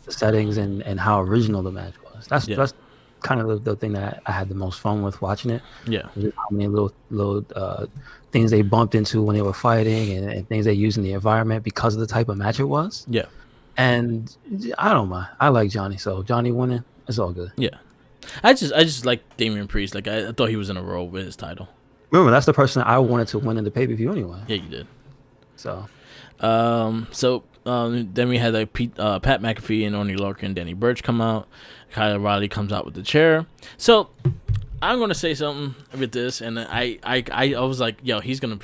settings and how original the match was. That's kind of the thing that I had the most fun with watching it. Yeah. Just how many little things they bumped into when they were fighting and things they used in the environment because of the type of match it was. Yeah. And I don't mind. I like Johnny, so Johnny winning, it's all good. Yeah. I just like Damian Priest. Like I thought he was in a row with his title. Remember, that's the person I wanted to win in the pay-per-view anyway. Yeah, you did. So then we had like Pat McAfee and Oney Lorcan and Danny Burch come out. Kyle O'Reilly comes out with the chair. So I'm gonna say something with this, and I was like, yo, he's gonna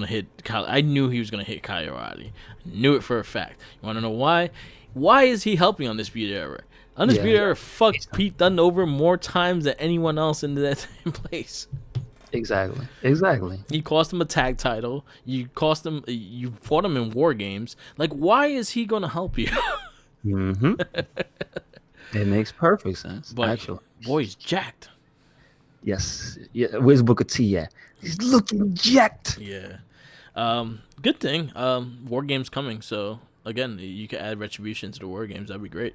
hit Kyle. I knew he was gonna hit Kyle O'Reilly. Knew it for a fact. You want to know why? Why is he helping Undisputed Era? Undisputed Era fucked Pete Dunne over more times than anyone else in that same place. Exactly. You cost him a tag title. You fought him in War Games. Like, why is he gonna help you? Mm-hmm. It makes perfect sense. But actually, boy's jacked. Yes. Yeah. Where's Booker T at? He's looking jacked. Yeah. Good thing. War Games coming. So again, you could add Retribution to the War Games. That'd be great.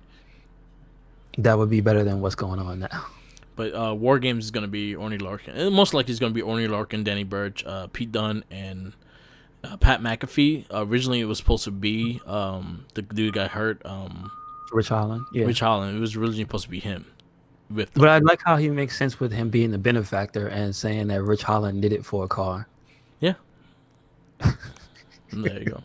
That would be better than what's going on now. But War Games is gonna be Orny Larkin. And most likely it's gonna be Orny Larkin, Danny Burch, Pete Dunne, and Pat McAfee. Originally it was supposed to be the dude got hurt. Rich Holland. Yeah. Rich Holland. It was originally supposed to be him. But I like how he makes sense with him being the benefactor and saying that Rich Holland did it for a car. Yeah. There you go.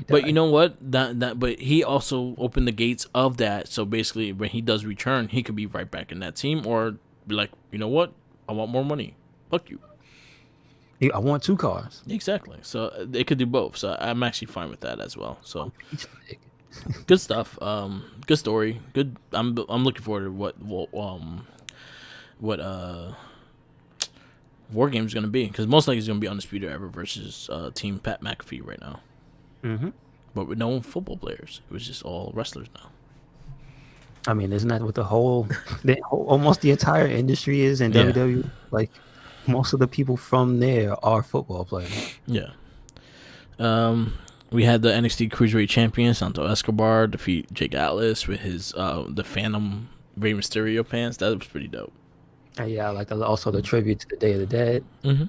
But you know what? But he also opened the gates of that. So basically, when he does return, he could be right back in that team, or be like, you know what? I want more money. Fuck you. I want 2 cars. Exactly. So they could do both. So I'm actually fine with that as well. So good stuff. Good story. Good. I'm looking forward to what War Games is gonna be, because most likely it's gonna be Undisputed Era versus Team Pat McAfee right now. Mm-hmm. But with no football players, it was just all wrestlers now. I mean, isn't that what almost the entire industry is in WWE? Like, most of the people from there are football players. Yeah. We had the NXT Cruiserweight Champion Santo Escobar defeat Jake Atlas with his the Phantom Rey Mysterio pants. That was pretty dope. Yeah, like also the tribute to the Day of the Dead. Mm-hmm.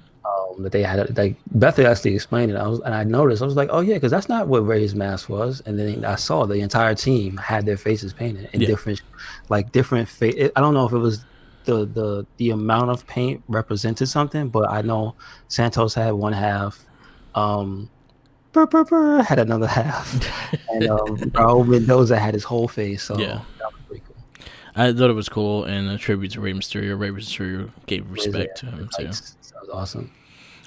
That they had, like Beth actually explained it. I noticed. I was like, oh yeah, because that's not what Ray's mask was. And then I saw the entire team had their faces painted in different face. I don't know if it was the amount of paint represented something, but I know Santos had one half. Had another half, and Raul Mendoza had his whole face. So yeah, that was pretty cool. I thought it was cool, and a tribute to Rey Mysterio. Rey Mysterio gave respect to him too. That was awesome.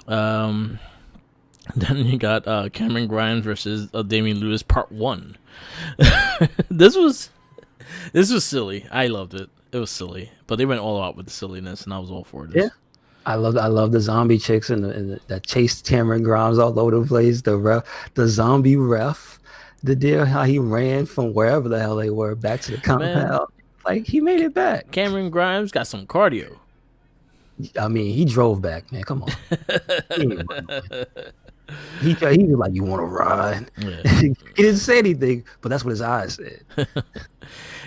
Then you got Cameron Grimes versus Damian Lewis Part 1. This was silly. I loved it. It was silly, but they went all out with the silliness, and I was all for this. Yeah. I love the zombie chicks and that chased Cameron Grimes all over the place. The zombie ref, the deal how he ran from wherever the hell they were back to the compound. Man, like, he made it back. Cameron Grimes got some cardio. I mean, he drove back, man. Come on. He was like, "You want to ride?" Yeah. He didn't say anything, but that's what his eyes said.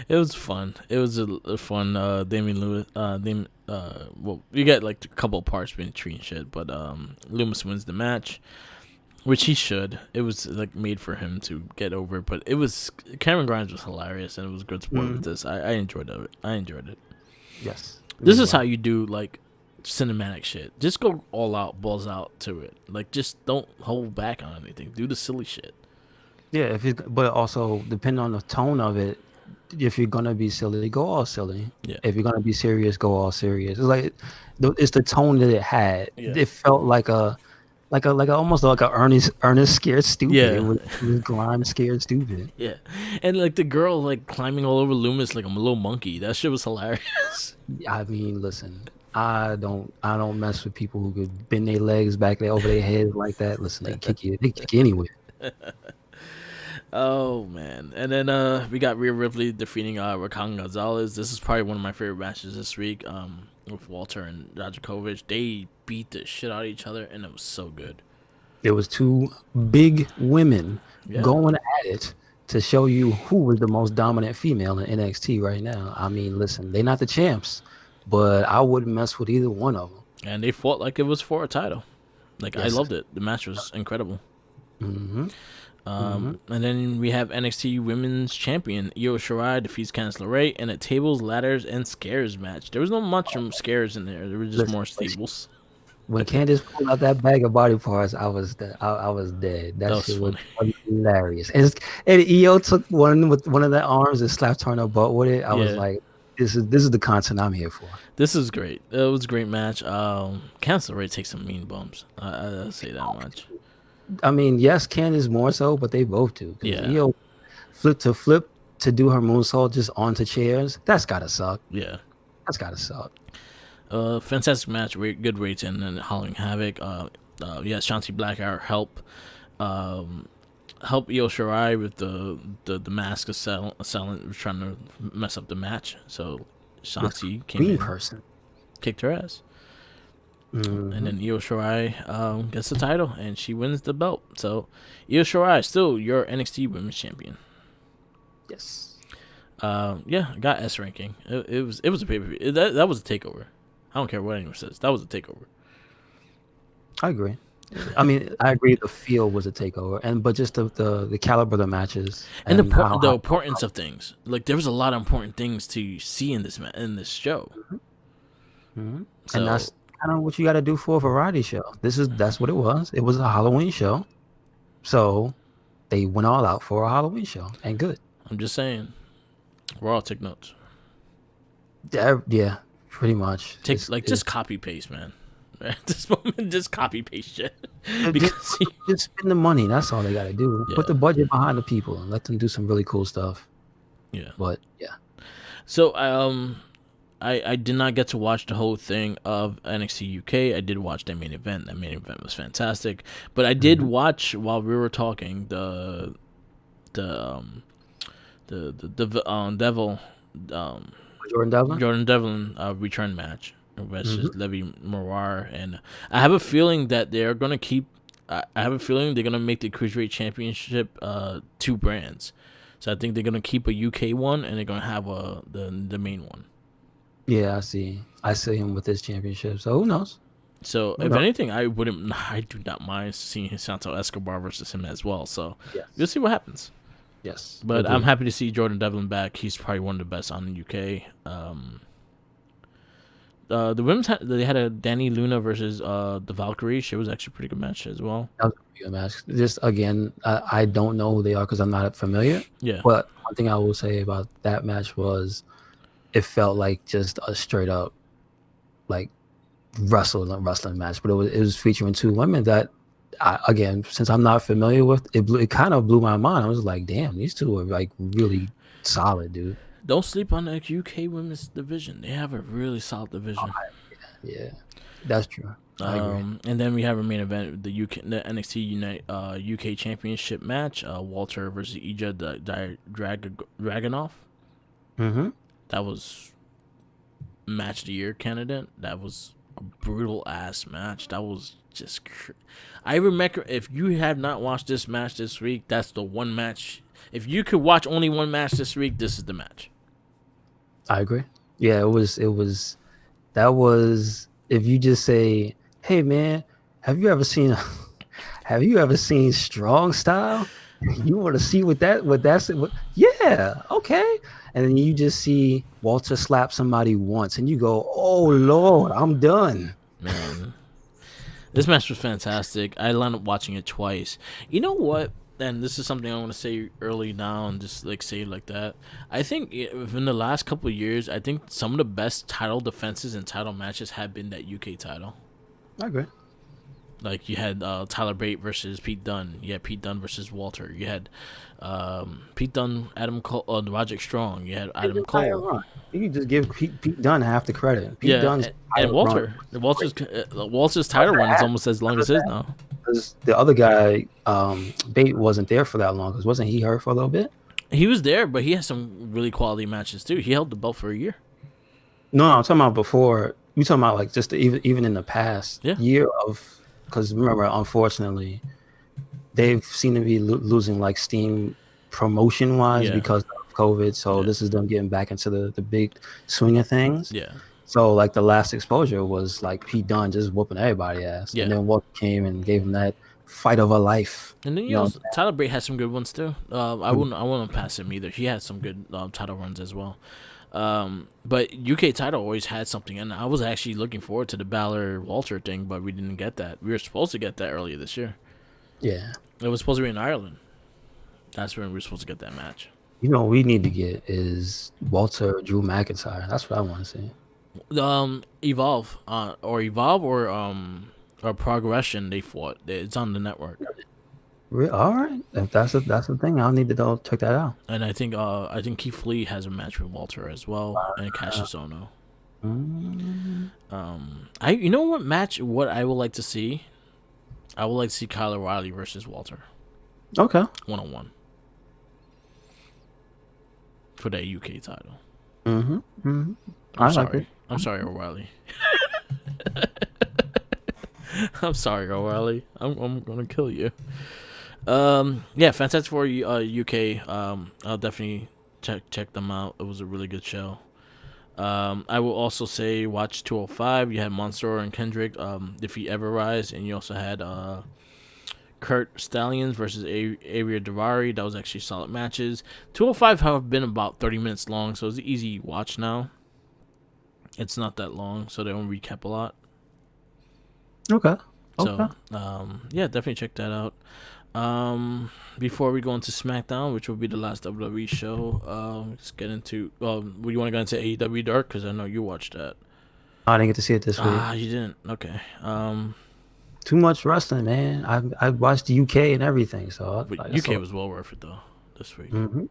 It was fun. It was a fun Damian Lewis. Well, you got like a couple of parts being tree and shit, but Loomis wins the match, which he should. It was like made for him to get over, but it was Cameron Grimes was hilarious, and it was good sport with this. I enjoyed it. Yes. This is how you do like cinematic shit. Just go all out, balls out to it. Like, just don't hold back on anything. Do the silly shit. Yeah, but also depending on the tone of it. If you're gonna be silly, go all silly. Yeah. If you're gonna be serious, go all serious. It's like it's the tone that it had. Yeah. It felt like almost like a Ernest scared stupid. Yeah. It was Grimes scared stupid. Yeah, and like the girl like climbing all over Loomis like a little monkey. That shit was hilarious. I mean, listen, I don't mess with people who could bend their legs back there over their heads like that. Listen, they kick you anywhere. Oh man, and then we got Rhea Ripley defeating Raquel Gonzalez. This is probably one of my favorite matches this week. With Walter and Djokovic, they beat the shit out of each other, and it was so good. There was 2 big women going at it to show you who was the most dominant female in NXT right now. I mean, listen, they're not the champs, but I wouldn't mess with either one of them. And they fought like it was for a title. Like, yes. I loved it. The match was incredible. Mm-hmm. And then we have NXT Women's Champion Io Shirai defeats Candice LeRae in a tables, ladders, and scares match. There was no much scares in there. There were just more tables. When Candice pulled out that bag of body parts, I was dead. That shit was hilarious. And Io took one with one of the arms and slapped her on her butt with it. I was like, This is the content I'm here for. This is great. It was a great match. Cancel Ray takes some mean bumps. I'll say that much. I mean, yes, Candace more so, but they both do. Because Yeah. Io flip to do her moonsault just onto chairs. That's gotta suck. Yeah. That's gotta suck. Fantastic match. Good rating and Halloween Havoc. Shanti Blackheart help Io Shirai with the mask assailant trying to mess up the match. So Shanti came in, person. kicked her ass. And then Io Shirai gets the title and she wins the belt. So Io Shirai still your NXT Women's Champion. Yes. Got S ranking. It was a pay-per-view. That was a takeover. I don't care what anyone says. That was a takeover. I agree. I mean, I agree. The feel was a takeover, but just the caliber of the matches and the importance of things. Like there was a lot of important things to see in this show. Mm-hmm. So, and that's kind of what you got to do for a variety show. That's what it was. It was a Halloween show, so they went all out for a Halloween show, and good. I'm just saying, we're all take notes. Yeah, pretty much. Just copy paste, man. At this moment, just copy paste shit. Just spend the money. That's all they got to do. Yeah. Put the budget behind the people and let them do some really cool stuff. Yeah. But yeah. So I did not get to watch the whole thing of NXT UK. I did watch that main event. That main event was fantastic. But I did watch while we were talking the Devil Jordan Devlin return match versus Levy Morar, and I have a feeling that they're gonna keep. I have a feeling they're gonna make the Cruiserweight Championship 2 brands. So I think they're gonna keep a UK one and they're gonna have the main one. Yeah, I see him with his championship. So who knows? So if anything, I do not mind seeing Santo Escobar versus him as well. So we'll see what happens. Yes, but I'm happy to see Jordan Devlin back. He's probably one of the best on the UK. The women's they had a Danny Luna versus the Valkyrie. She was actually a pretty good match as well. That was a pretty good match. Just again, I don't know who they are because I'm not familiar. Yeah. But one thing I will say about that match was, it felt like just a straight up, like wrestling match. But it was featuring 2 women that, again, since I'm not familiar with it, it kind of blew my mind. I was like, damn, these 2 are like really solid, dude. Don't sleep on the UK women's division. They have a really solid division. Yeah, that's true. And then we have a main event, the NXT Unite UK Championship match. Walter versus Ija Dragunov. Mm-hmm. That was match of the year candidate. That was a brutal ass match. That was just. I remember, if you have not watched this match this week, that's the one match. If you could watch only one match this week, this is the match. I agree. Yeah, it was. That was. If you just say, "Hey, man, have you ever seen Strong Style? You want to see what that's? Yeah, okay." And then you just see Walter slap somebody once, and you go, "Oh Lord, I'm done." Man, this match was fantastic. I ended up watching it twice. You know what? And this is something I want to say early now and just like say it like that. I think in the last couple of years, I think some of the best title defenses and title matches have been that UK title. I agree. Like you had Tyler Bate versus Pete Dunne. You had Pete Dunne versus Walter. You had Pete Dunne, Adam Cole, Roderick Strong. You had Adam Cole. You can just give Pete Dunne half the credit. Pete Dunne's and Walter. Walter's title run is almost as long as his now. Because the other guy, Bate, wasn't there for that long. Because wasn't he hurt for a little bit? He was there, but he had some really quality matches too. He held the belt for a year. No, I'm talking about before. You talking about like just even in the past year of, because remember, unfortunately, they seem to be losing like steam promotion wise because of COVID. So this is them getting back into the big swing of things. Yeah. So like the last exposure was like Pete Dunne just whooping everybody's ass, and then Walter came and gave him that fight of a life. And then Tyler Bate had some good ones too. I wouldn't pass him either. He had some good title runs as well. But UK title always had something, and I was actually looking forward to the Balor Walter thing, but we didn't get that. We were supposed to get that earlier this year. Yeah, it was supposed to be in Ireland. That's when we were supposed to get that match. You know what we need to get is Walter Drew McIntyre. That's what I want to see. Evolve or Progression. They fought. It's on the network, All right, if that's the thing, I'll need to go check that out. and I think Keith Lee has a match with Walter as well, and Uh, Cassius Ohno. mm, I you know what match? What I would like to see? I would like to see Kyle O'Reilly versus Walter okay. 1-on-1 for that UK title. Mm-hmm. Mm-hmm. I'm I like it. sorry. I'm sorry, O'Reilly. I'm sorry, O'Reilly. I'm gonna kill you. Yeah, Fantastic Four UK. I'll definitely check them out. It was a really good show. I will also say watch 205. You had Mansoor and Kendrick. If he ever rise, and you also had Kurt Stallions versus Avia Davari. That was actually solid matches. 205 have been about 30 minutes long, so it's an easy watch now. It's not that long, so they don't recap a lot. Okay. Okay. So, yeah, definitely check that out. Before we go into SmackDown, which will be the last WWE show, let's get into. Would you want to go into AEW Dark? Because I know you watched that. I didn't get to see it this week. You didn't. Okay. Too much wrestling, man. I watched the UK and everything, so But like, UK was well worth it though this week. Mm-hmm.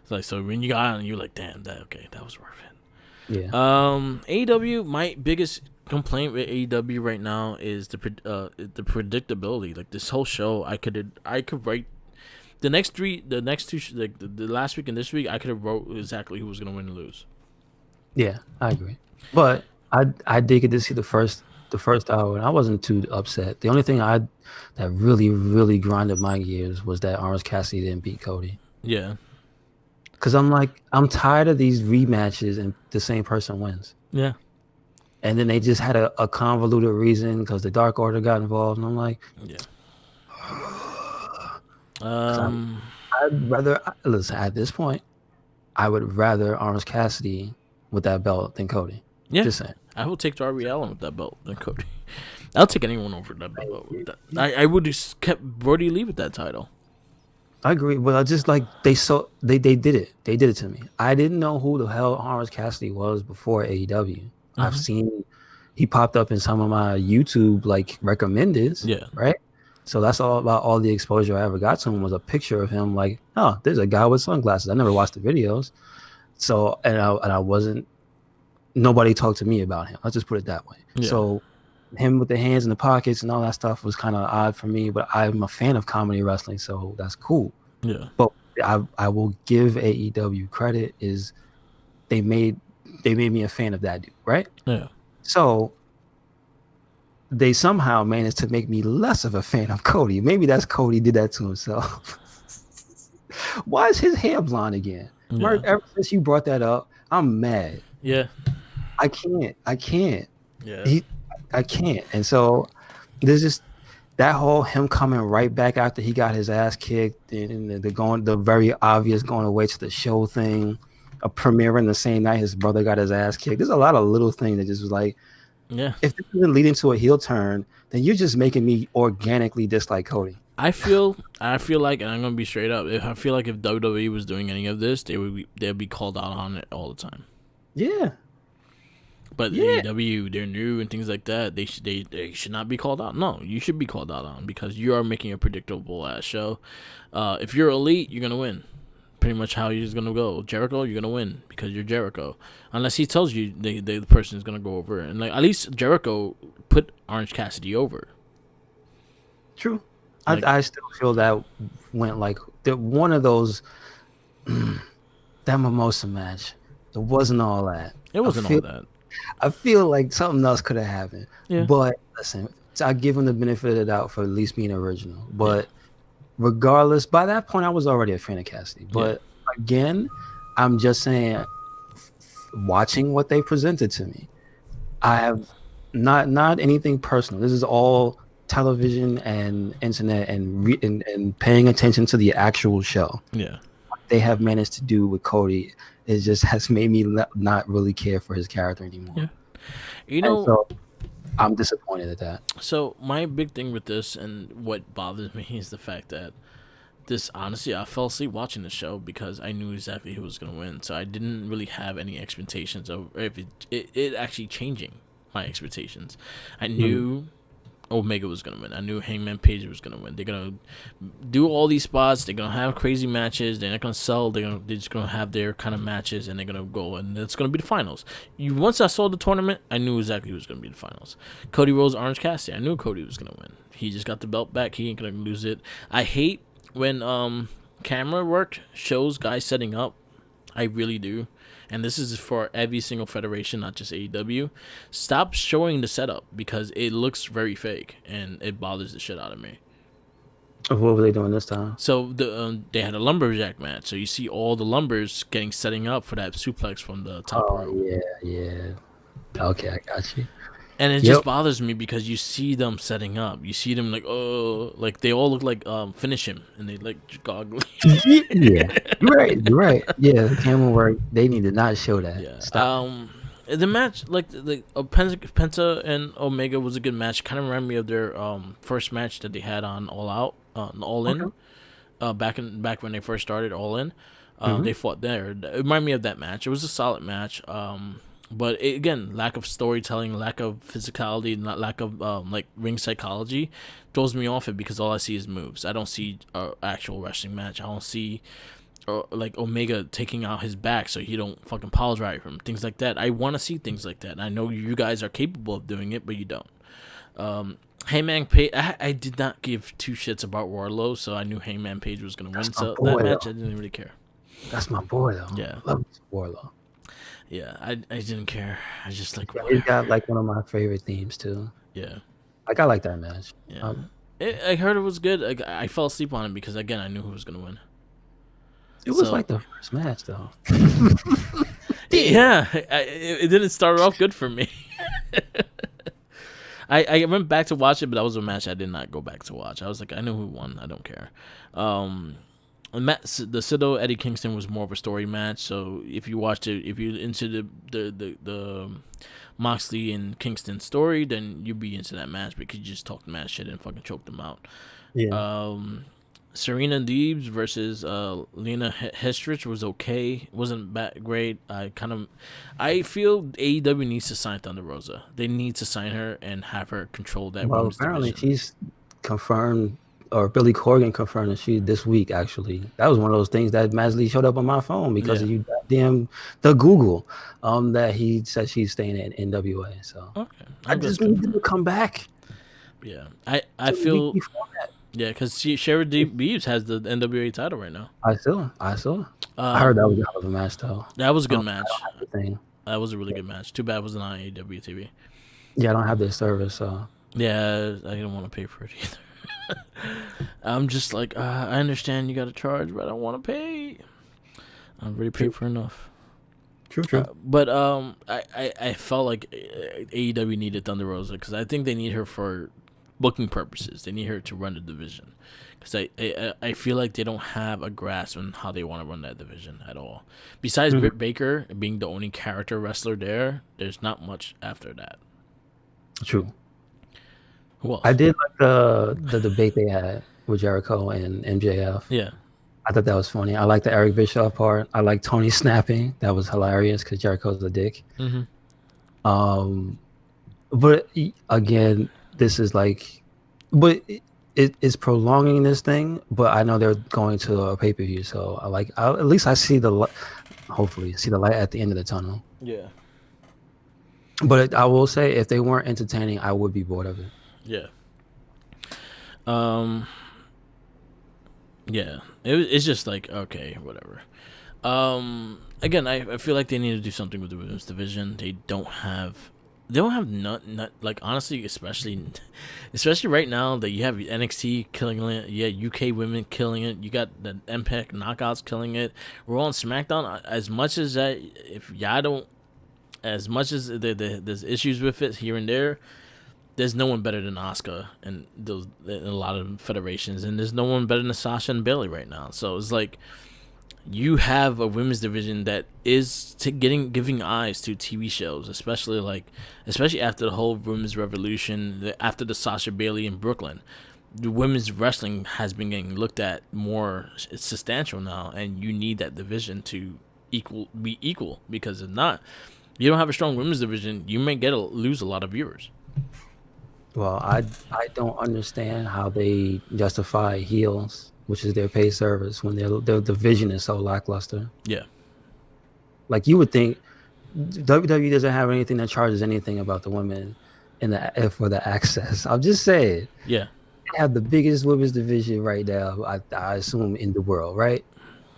It's like so when you got on, you're like, damn, that was worth it. Yeah. AEW, my biggest complaint with AEW right now is the predictability. Like this whole show, I could write the next two, like the last week and this week, I could have wrote exactly who was gonna win and lose. Yeah, I agree. But I did get to see the first hour, and I wasn't too upset. The only thing that really grinded my gears was that Orange Cassidy didn't beat Cody. Yeah. Because I'm tired of these rematches and the same person wins. Yeah. And then they just had a convoluted reason because the Dark Order got involved, and I'm like, yeah. I'd rather listen at this point. I would rather Orange Cassidy with that belt than Cody. Yeah. Just saying. I will take Darby Allin with that belt than Cody. I'll take anyone over that belt. With that. I would just kept Brody Lee with that title. I agree. Well, I just like they did it. They did it to me. I didn't know who the hell Orange Cassidy was before AEW. Mm-hmm. I've seen he popped up in some of my YouTube like recommendeds. Yeah. Right. So that's all the exposure I ever got to him was a picture of him like, oh, there's a guy with sunglasses. I never watched the videos. So and I wasn't. Nobody talked to me about him. Let's just put it that way. Yeah. So him with the hands in the pockets and all that stuff was kind of odd for me, but I'm a fan of comedy wrestling, so that's cool. Yeah. But I will give AEW credit is they made me a fan of that dude, right? Yeah. So they somehow managed to make me less of a fan of Cody. Maybe that's Cody did that to himself. Why is his hair blonde again? Yeah. Mark, ever since you brought that up, I'm mad. Yeah. I can't. Yeah. I can't. And so there's just that whole him coming right back after he got his ass kicked and the very obvious going away to the show thing, a premiering the same night his brother got his ass kicked. There's a lot of little things that just was like, yeah. If this isn't leading to a heel turn, then you're just making me organically dislike Cody. I feel like, and I'm gonna be straight up, I feel like if WWE was doing any of this, they'd be called out on it all the time. Yeah. But AEW, they're new and things like that. They should not be called out. No, you should be called out on because you are making a predictable ass show. If you're elite, you're gonna win. Pretty much how you're gonna go. Jericho, you're gonna win because you're Jericho. Unless he tells you the person is gonna go over, and like at least Jericho put Orange Cassidy over. True. Like, I still feel that went like one of those that mimosa match. It wasn't all that. It wasn't all that. I feel like something else could have happened. Yeah. But listen, I give him the benefit of the doubt for at least being original. But regardless, by that point, I was already a fan of Cassidy. But again, I'm just saying, watching what they presented to me, I have not anything personal. This is all television and internet and paying attention to the actual show. Yeah. What they have managed to do with Cody. It just has made me not really care for his character anymore. Yeah. You know, so I'm disappointed at that. So my big thing with this and what bothers me is the fact that this honestly, I fell asleep watching the show because I knew exactly who was gonna win, so I didn't really have any expectations of if it actually changing my expectations. I Mhm. knew Omega was gonna win. I knew Hangman Page was gonna win. They're gonna do all these spots. They're gonna have crazy matches. They're not gonna sell. They're just gonna have their kind of matches, and they're gonna go, and it's gonna be the finals. Once I saw the tournament, I knew exactly who was gonna be the finals. Cody Rhodes, Orange Cassidy. I knew Cody was gonna win. He just got the belt back. He ain't gonna lose it. I hate when camera work shows guys setting up. I really do. And this is for every single federation, not just AEW. Stop showing the setup because it looks very fake and it bothers the shit out of me. What were they doing this time? So they had a lumberjack match. So you see all the lumbers setting up for that suplex from the top rope. Yeah. Okay, I got you. And it just bothers me because you see them setting up. You see them like they all look like finish him and they like goggly. Yeah, you're right. Yeah, the camera work. They need to not show that. Yeah. Stop. The match Penta and Omega was a good match. Kind of reminded me of their first match that they had on All Out, All In, back when they first started All In. They fought there. It reminded me of that match. It was a solid match. But again, lack of storytelling, lack of physicality, not lack of like ring psychology, throws me off it because all I see is moves. I don't see an actual wrestling match. I don't see like Omega taking out his back so he don't fucking pile drive him, things like that. I want to see things like that. I know you guys are capable of doing it, but you don't. Hangman Page, I did not give two shits about Wardlow, so I knew Hangman Page was gonna win. So that match, I didn't really care. That's my boy though. Yeah, love Wardlow. Yeah, I didn't care. I just like. Yeah, he's got like one of my favorite themes too. Yeah, like I like that match. Yeah, I heard it was good. I fell asleep on it because again I knew who was gonna win. It was like the first match though. Yeah, it didn't start off good for me. I went back to watch it, but that was a match I did not go back to watch. I was like, I know who won. I don't care. The Cito Eddie Kingston was more of a story match. So if you watched it, if you're into the Moxley and Kingston story, then you'd be into that match because you just talked mad shit and fucking choked them out. Yeah. Serena Deebs versus Lena Hestrich was okay. Wasn't that great. I feel AEW needs to sign Thunder Rosa. They need to sign her and have her control that. Well, apparently she's confirmed, or Billy Corgan confirmed that she this week. Actually, that was one of those things that magically showed up on my phone because of you damn the Google. That he said she's staying in NWA. So okay, I just need to come back. Yeah, I feel. Yeah, because Shara Beeves has the NWA title right now. I saw. I heard that was a hell of a match, though. That was a good match. That was a really good match. Too bad it wasn't on AEW TV. Yeah, I don't have this service, so. Yeah, I didn't want to pay for it either. I'm just like, I understand you got to charge, but I don't want to pay. I've already paid for enough. True. But I felt like AEW needed Thunder Rosa because I think they need her for booking purposes. They need her to run the division because I feel like they don't have a grasp on how they want to run that division at all. Besides Britt Baker being the only character wrestler there's not much after that. True. Who else? I did like the debate they had with Jericho and MJF. Yeah, I thought that was funny. I like the Eric Bischoff part. I like Tony snapping. That was hilarious because Jericho's a dick. But again, this is like, but it's prolonging this thing. But I know they're going to a pay-per-view, so at least I see hopefully see the light at the end of the tunnel. Yeah. But I will say, if they weren't entertaining, I would be bored of it. Yeah. Yeah. It's just like, okay, whatever. Again, I feel like they need to do something with the women's division. They don't have not like, honestly, especially right now that you have NXT killing it, UK women killing it, you got the Impact Knockouts killing it. Raw and SmackDown, as much as that, if y'all don't, as much as there's issues with it here and there's no one better than Asuka and those in a lot of federations, and there's no one better than Sasha and Bayley right now. So it's like, you have a women's division that is giving eyes to TV shows, especially after the whole women's revolution, after the Sasha Bayley in Brooklyn. the women's wrestling has been getting looked at more. It's substantial now, and you need that division to be equal, because if not, you don't have a strong women's division, you may lose a lot of viewers. Well, I don't understand how they justify heels, which is their paid service, when their division is so lackluster. Yeah. Like, you would think WWE doesn't have anything that charges anything about the women in the for the access. I'm just saying. Yeah. They have the biggest women's division right now, I assume, in the world, right?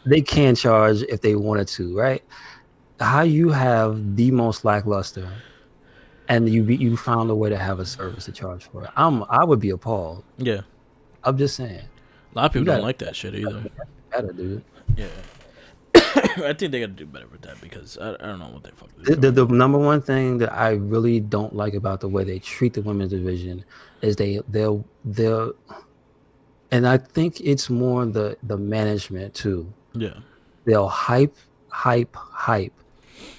They can charge if they wanted to, right? How you have the most lackluster, and you found a way to have a service to charge for it? I would be appalled. Yeah. I'm just saying. A lot of people don't like that shit either. Better, dude. Yeah. I think they got to do better with that, because I don't know what they fuck. The number one thing that I really don't like about the way they treat the women's division is they'll and I think it's more the management too. Yeah. They'll hype,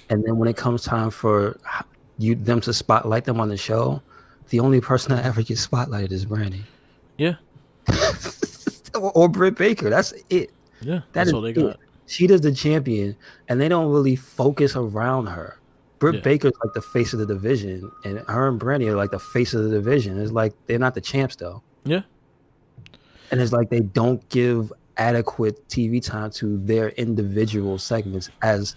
and then when it comes time for them to spotlight them on the show, the only person that ever gets spotlighted is Brandy. Yeah. or Britt Baker. That's it. Yeah. That's all they got. She does the champion, and they don't really focus around her. Britt Baker's like the face of the division, and her and Brandy are like the face of the division. It's like they're not the champs though. Yeah. And it's like they don't give adequate TV time to their individual segments as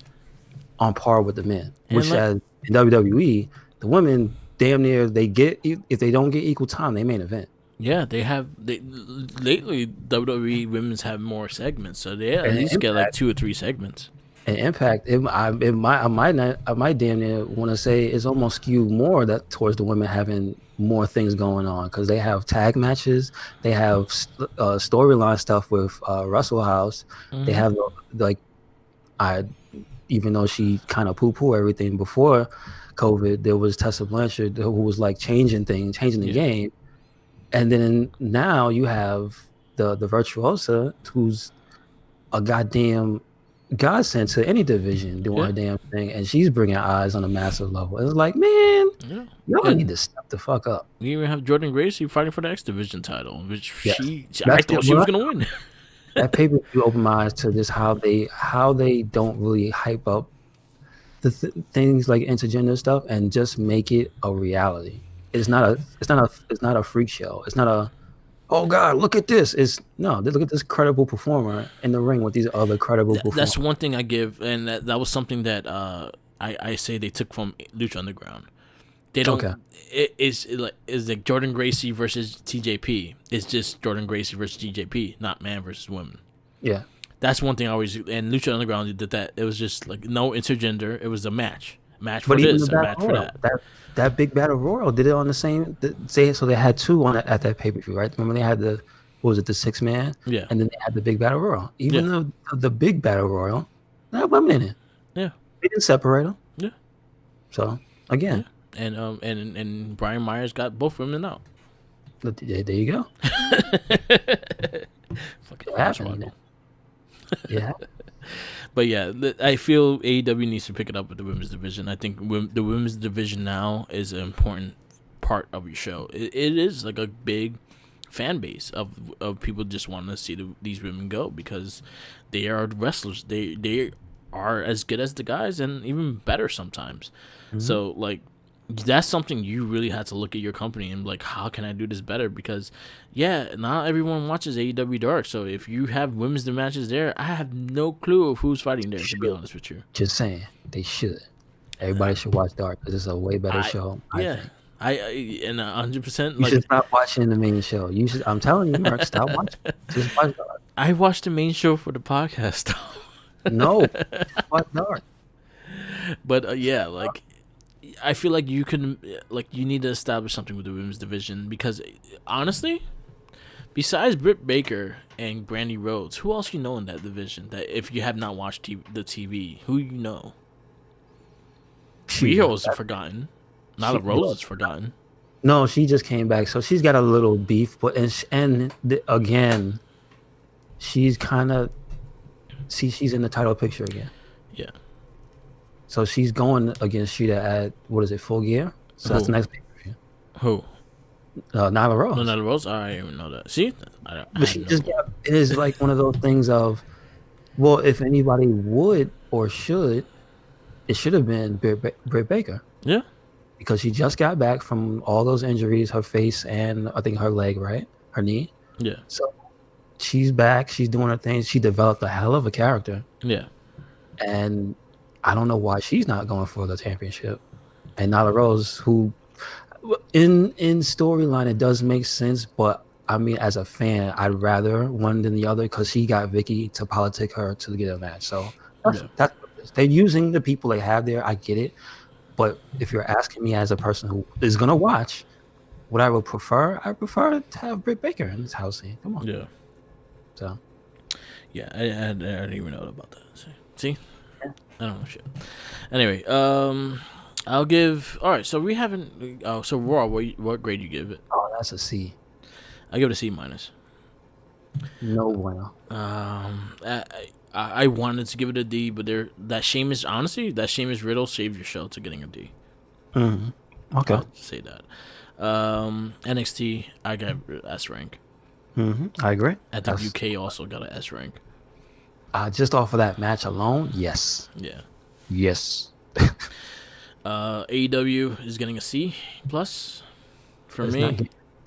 on par with the men. And which, as in WWE, the women damn near if they don't get equal time, they main event. Yeah, lately WWE women's have more segments, so they at least get like 2 or 3 segments. And Impact, I might damn near want to say it's almost skewed more that towards the women having more things going on, because they have tag matches, they have storyline stuff with Russell House. Mm-hmm. They have even though she kind of poo-poo everything before COVID, there was Tessa Blanchard who was like changing the game. And then now you have the Virtuosa, who's a goddamn godsend to any division doing her damn thing, and she's bringing eyes on a massive level. It's like, man, y'all need to step the fuck up. We even have Jordan Gracie fighting for the X Division title, which I thought she was gonna win. That pay-per-view opened my eyes to this, how they don't really hype up the things like intergender stuff and just make it a reality. It's not a freak show. It's not a, oh God, look at this. Look at this credible performer in the ring with these other credible performers. That's one thing I give, and that was something that I say they took from Lucha Underground. They don't. Okay. It's like Jordan Gracie versus TJP. It's just Jordan Gracie versus TJP, not man versus woman. Yeah. That's one thing I always, and Lucha Underground did that. It was just like no intergender. It was a match for this, a match for that. That big battle royal did it on the same. So they had 2 on at that pay per view, right? Remember they had the 6-man? Yeah. And then they had the big battle royal. Even though the big battle royal, they had women in it. Yeah. They didn't separate them. Yeah. So again. Yeah. And Brian Myers got both women out. There you go. Fucking happening. Yeah. But yeah, I feel AEW needs to pick it up with the women's division. I think the women's division now is an important part of your show. It is like a big fan base of people just wanting to see these women go, because they are wrestlers. They are as good as the guys and even better sometimes. Mm-hmm. So like, that's something you really have to look at your company and like, how can I do this better? Because not everyone watches AEW Dark. So if you have women's matches there, I have no clue of who's fighting there, to be honest with you. Just saying, they should. Everybody should watch Dark, because it's a way better show. I think. I 100%. You should stop watching the main show. You should. I'm telling you, Mark, stop watching. Just watch Dark. I watched the main show for the podcast. No, watch Dark. But like, I feel like you need to establish something with the women's division, because honestly, besides Britt Baker and Brandy Rhodes, who else you know in that division? That if you have not watched the TV, who you know? Rio's forgotten. Nyla Rose is forgotten. No, she just came back, so she's got a little beef. But again, she's kind of she's in the title picture again. Yeah. So she's going against Shida at, what is it, Full Gear? So that's the next pay-per-view. Who? Nyla No, Rose. not the Rose. I didn't even know that. See, I But had she no just clue. got. It is like one of those things of, well, if anybody would or should, it should have been Britt Baker Yeah, because she just got back from all those injuries, her face and I think her leg, right, her knee. yeah, So she's back. She's doing her thing. She developed a hell of a character, yeah, and I don't know why she's not going for the championship. And Nyla Rose, who in storyline it does make sense, but I mean, as a fan, I'd rather one than the other because she got Vicky to politic her to get a match. So yeah, that's what it is. They're using the people they have there. I get it, but if you're asking me as a person who is gonna watch, what I prefer to have Britt Baker in this house scene. Come on, yeah, so yeah. I didn't even know about that. See, yeah. I don't know shit. Anyway, I'll give. All right, so we haven't. Oh, so Raw. What grade you give it? Oh, that's a C. I give it a C minus. No bueno. I wanted to give it a D, but that Sheamus honestly that Sheamus Riddle saved your show to getting a D. Mm-hmm. Okay. I'll say that. NXT I got S rank. Mm-hmm. I agree. I think UK also got an S rank. Just off of that match alone, yes, Yeah. yes. AEW is getting a C plus for It's me. not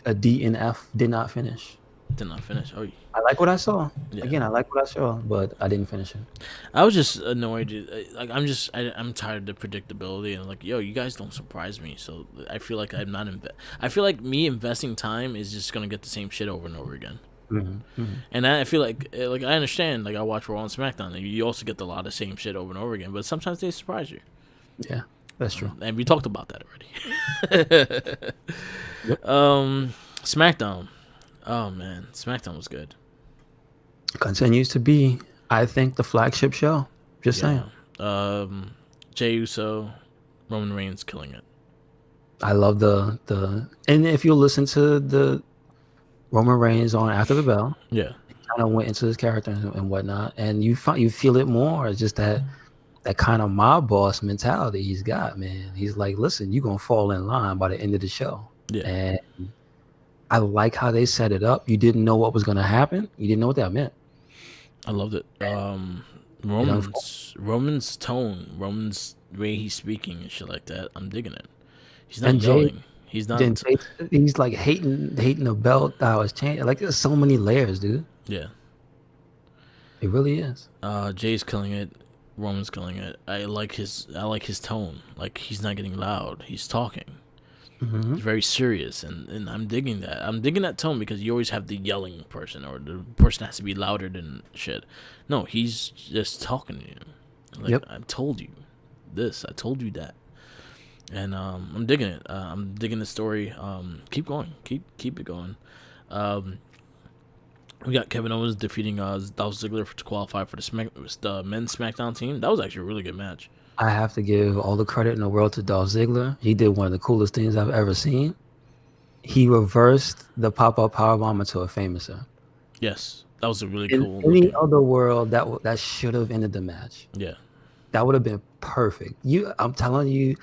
a D and F. Did not finish. Did not finish. Oh, I like what I saw. yeah. Again, I like what I saw, but I didn't finish it. I was just annoyed. Like I'm tired of the predictability and like, yo, you guys don't surprise me. So I feel like I'm not I feel like me investing time is just gonna get the same shit over and over again. Mm-hmm. Mm-hmm. And I feel like I understand. Like I watch Raw and SmackDown, and you also get a lot of the same shit over and over again. But sometimes they surprise you. Yeah, that's true. And we talked about that already. Yep. SmackDown. Oh man, SmackDown was good. Continues to be, I think, the flagship show. Just saying. Jey Uso, Roman Reigns killing it. I love the and if you listen to the Roman Reigns on After the Bell, Yeah, kind of went into his character and whatnot, and you feel it more. It's just that kind of mob boss mentality he's got, man. He's like, listen, you're gonna fall in line by the end of the show. yeah. And I like how they set it up. You didn't know what was gonna happen. You didn't know what that meant. I loved it. Roman's tone, Roman's way he's speaking and shit like that. I'm digging it. He's not And yelling. He's not. then he's like hating the belt that was changing. Like there's so many layers, dude. Yeah. It really is. Jay's killing it. Roman's killing it. I like his tone. Like he's not getting loud. He's talking. Mm-hmm. He's very serious, and I'm digging that. I'm digging that tone because you always have the yelling person or the person that has to be louder than shit. No, he's just talking to you. Like Yep. I told you this. I told you that. And I'm digging it. I'm digging the story. Keep going. Keep it going. We got Kevin Owens defeating Dolph Ziggler to qualify for the men's SmackDown team. That was actually a really good match. I have to give all the credit in the world to Dolph Ziggler. He did one of the coolest things I've ever seen. He reversed the pop-up powerbomb into a famouser. Yes, that was a really In cool. any other world, that should have ended the match. Yeah, that would have been perfect. I'm telling you,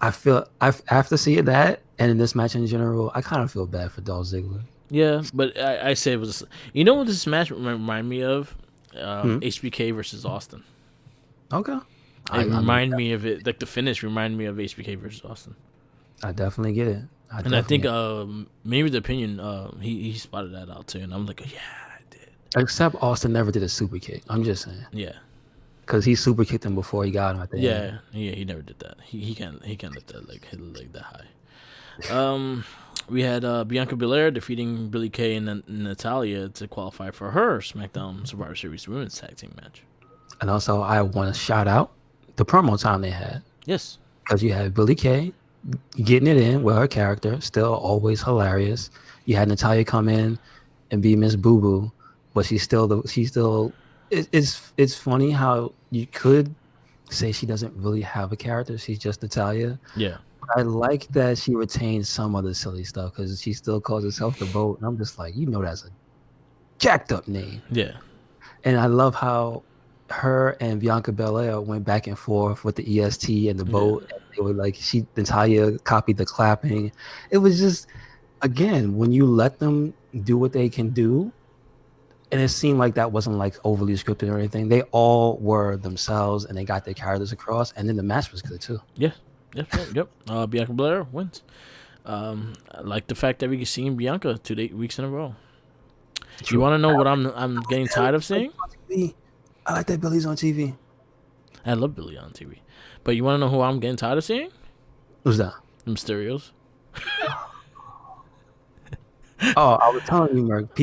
I feel after seeing that and in this match in general, I kind of feel bad for Dolph Ziggler. yeah, but I say it was. You know what this match reminded me of? HBK versus Austin. Okay. It reminded me of it. Like the finish reminded me of HBK versus Austin. I definitely get it. I think maybe the opinion he spotted that out too, and I'm like, yeah, I did. Except Austin never did a super kick. I'm just saying. Yeah. Because he super kicked him before he got him. I think. Yeah, he never did that. He can't let that hit the leg that high. We had Bianca Belair defeating Billie Kay and Natalya to qualify for her SmackDown Survivor Series Women's Tag Team match. And also, I want to shout out the promo time they had. Yes. Because you had Billie Kay getting it in with her character, still always hilarious. You had Natalya come in and be Miss Boo Boo, but she's still. It's funny how you could say she doesn't really have a character. She's just Natalya. Yeah. I like that she retains some of the silly stuff because she still calls herself the Boat, and I'm just like, that's a jacked up name. Yeah. And I love how her and Bianca Belair went back and forth with the EST and the Boat. And they were like, Natalya copied the clapping. It was just again, when you let them do what they can do, and it seemed like that wasn't like overly scripted or anything. They all were themselves, and they got their characters across. And then the match was good too. Yeah. Yep. Bianca Belair wins. I like the fact that we can see Bianca 2 weeks in a row. True. You want to know what I'm getting tired of seeing? I like that Billy's on TV. I love Billy on TV, but you want to know who I'm getting tired of seeing? Who's that? The Mysterios. Oh, I was telling you, Merc.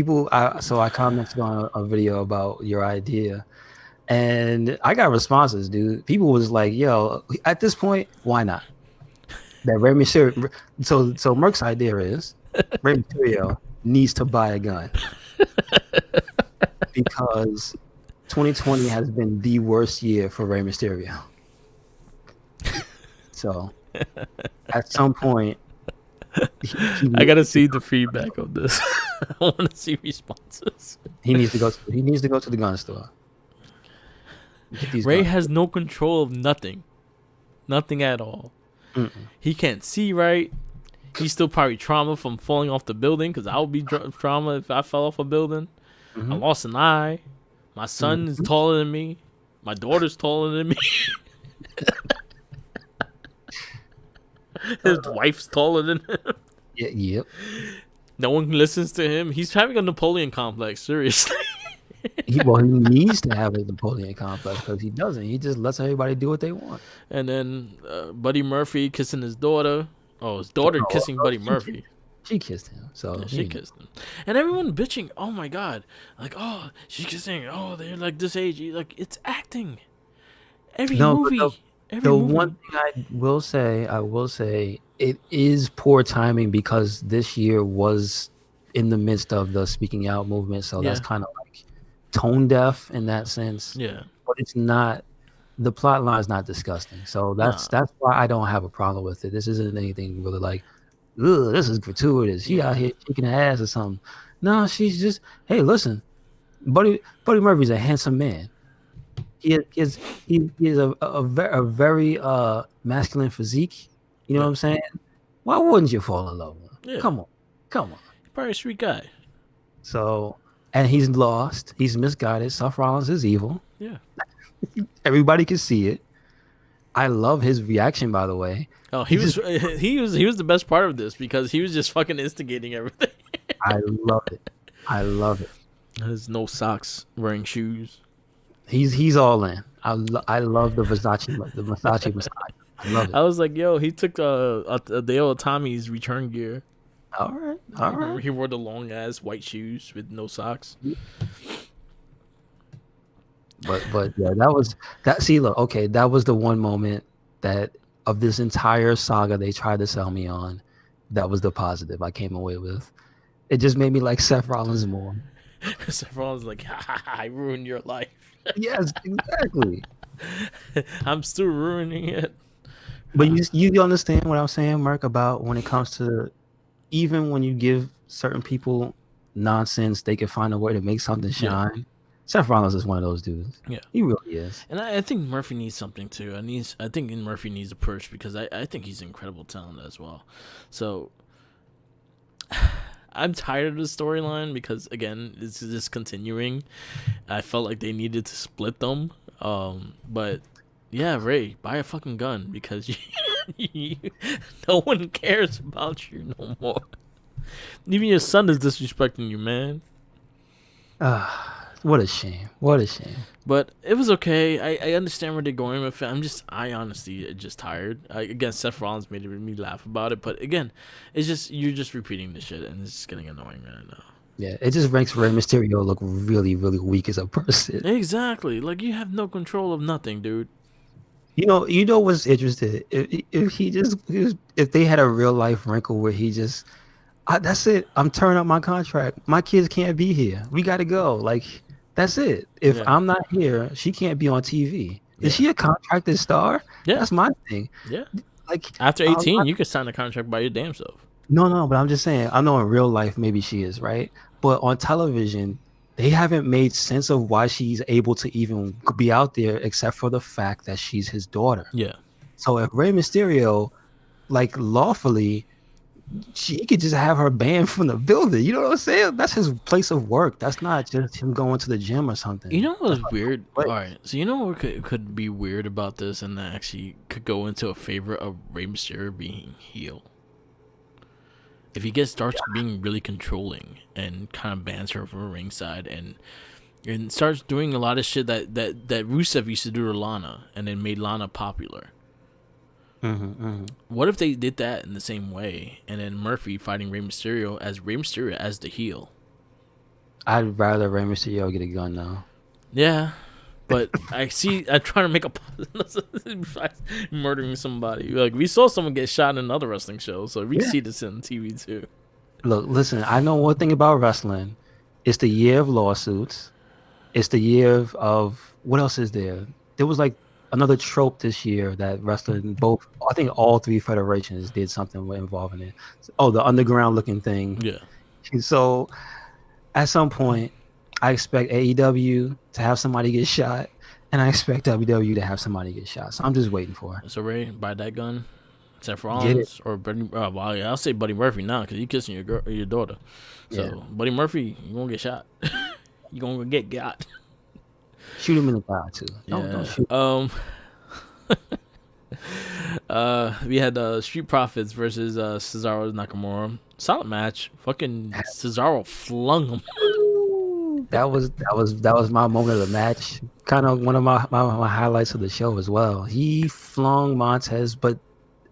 So I commented on a video about your idea, and I got responses, dude. People was like, "Yo, at this point, why not?" That Rey Mysterio. So Merc's idea is Rey Mysterio needs to buy a gun because 2020 has been the worst year for Rey Mysterio. So at some point, I gotta see the feedback of this. I want to see responses. he needs to go. He needs to go to the gun store. Ray has no control of nothing at all. Mm-mm. He can't see right. He's still probably trauma from falling off the building because I would be trauma if I fell off a building. Mm-hmm. I lost an eye. My son is taller than me. My daughter's taller than me. His wife's taller than him. Yeah, yep. No one listens to him. He's having a Napoleon complex, seriously. He needs to have a Napoleon complex because he doesn't. He just lets everybody do what they want. And then Buddy Murphy kissing his daughter. Oh, his daughter kissing Buddy Murphy. She kissed him. So yeah, she kissed him. And everyone bitching, oh my God. Like, oh, she's kissing. Oh, they're like this age. Like, it's acting. Every movie. One thing I will say, it is poor timing because this year was in the midst of the speaking out movement. So that's kind of like tone deaf in that sense. Yeah. But it's not, the plot line is not disgusting. So that's why I don't have a problem with it. This isn't anything really like, ugh, this is gratuitous. She out here shaking her ass or something. No, she's just, hey, listen, Buddy Murphy's a handsome man. He is a very masculine physique. You know what I'm saying? Why wouldn't you fall in love with him? Yeah. Come on. Probably a sweet guy. So, and he's lost. He's misguided. Seth Rollins is evil. Yeah. Everybody can see it. I love his reaction, by the way. Oh, he was the best part of this because he was just fucking instigating everything. I love it. There's no socks, wearing shoes. He's all in. I love the Versace massage. I love it. I was like, yo, he took a Dale Tommy's return gear. All right. He wore the long ass white shoes with no socks. But yeah, that was that. See, look, okay, that was the one moment that of this entire saga they tried to sell me on. That was the positive I came away with. It just made me like Seth Rollins more. Seth Rollins like, I ruined your life. Yes, exactly. I'm still ruining it. But you understand what I'm saying, Mark, about when it comes to even when you give certain people nonsense, they can find a way to make something shine. Yeah. Seth Rollins is one of those dudes. Yeah, he really is. And I think Murphy needs something too. I think Murphy needs a push because I think he's incredible talent as well. So I'm tired of the storyline because again, it's just continuing. I felt like they needed to split them. But yeah, Ray, buy a fucking gun because no one cares about you no more. Even your son is disrespecting you, man. What a shame. But it was okay. I understand where they're going with it. I honestly just tired. Again, Seth Rollins made me laugh about it. But again, it's just, you're just repeating the shit and it's just getting annoying right now. Yeah, it just makes Rey Mysterio look really, really weak as a person. Exactly. Like, you have no control of nothing, dude. You know what's interesting? If they had a real life wrinkle where he just, that's it. I'm turning up my contract. My kids can't be here. We got to go. Like, that's it. If I'm not here, she can't be on TV. Is she a contracted star? Yeah. That's my thing. Yeah. Like, after 18, you could sign a contract by your damn self. No, but I'm just saying, I know in real life maybe she is, right? But on television, they haven't made sense of why she's able to even be out there except for the fact that she's his daughter. Yeah. So if Rey Mysterio, like, lawfully she could just have her banned from the building. You know what I'm saying? That's his place of work. That's not just him going to the gym or You something. know what That's was not weird? right. All right, so you know what could be weird about this, and that actually could go into a favor of Rey Mysterio being heel. If he starts being really controlling and kind of bans her from ringside and starts doing a lot of shit that Rusev used to do to Lana and then made Lana popular. What if they did that in the same way and then Murphy fighting Rey Mysterio as the heel? I'd rather Rey Mysterio get a gun now. Yeah. But I'm trying to make a murdering somebody. Like we saw someone get shot in another wrestling show, so we Yeah. see this on TV too. Look, listen, I know one thing about wrestling. It's the year of lawsuits. It's the year of what else is there? There was like another trope this year that wrestling both I think all three federations did something involving it. Oh, the underground looking thing. Yeah. So at some point, I expect AEW to have somebody get shot, and I expect WWE to have somebody get shot. So I'm just waiting for it. So Ray, buy that gun. Seth Get it. Rollins or Buddy. Well, yeah, I'll say Buddy Murphy now because you kissing your daughter. So Yeah. Buddy Murphy, you gonna get shot. You gonna get got. Shoot him in the thigh too. Don't shoot. We had Street Profits versus Cesaro Nakamura. Solid match. Fucking Cesaro flung him. That was my moment of the match. Kind of one of my highlights of the show as well. He flung Montez, but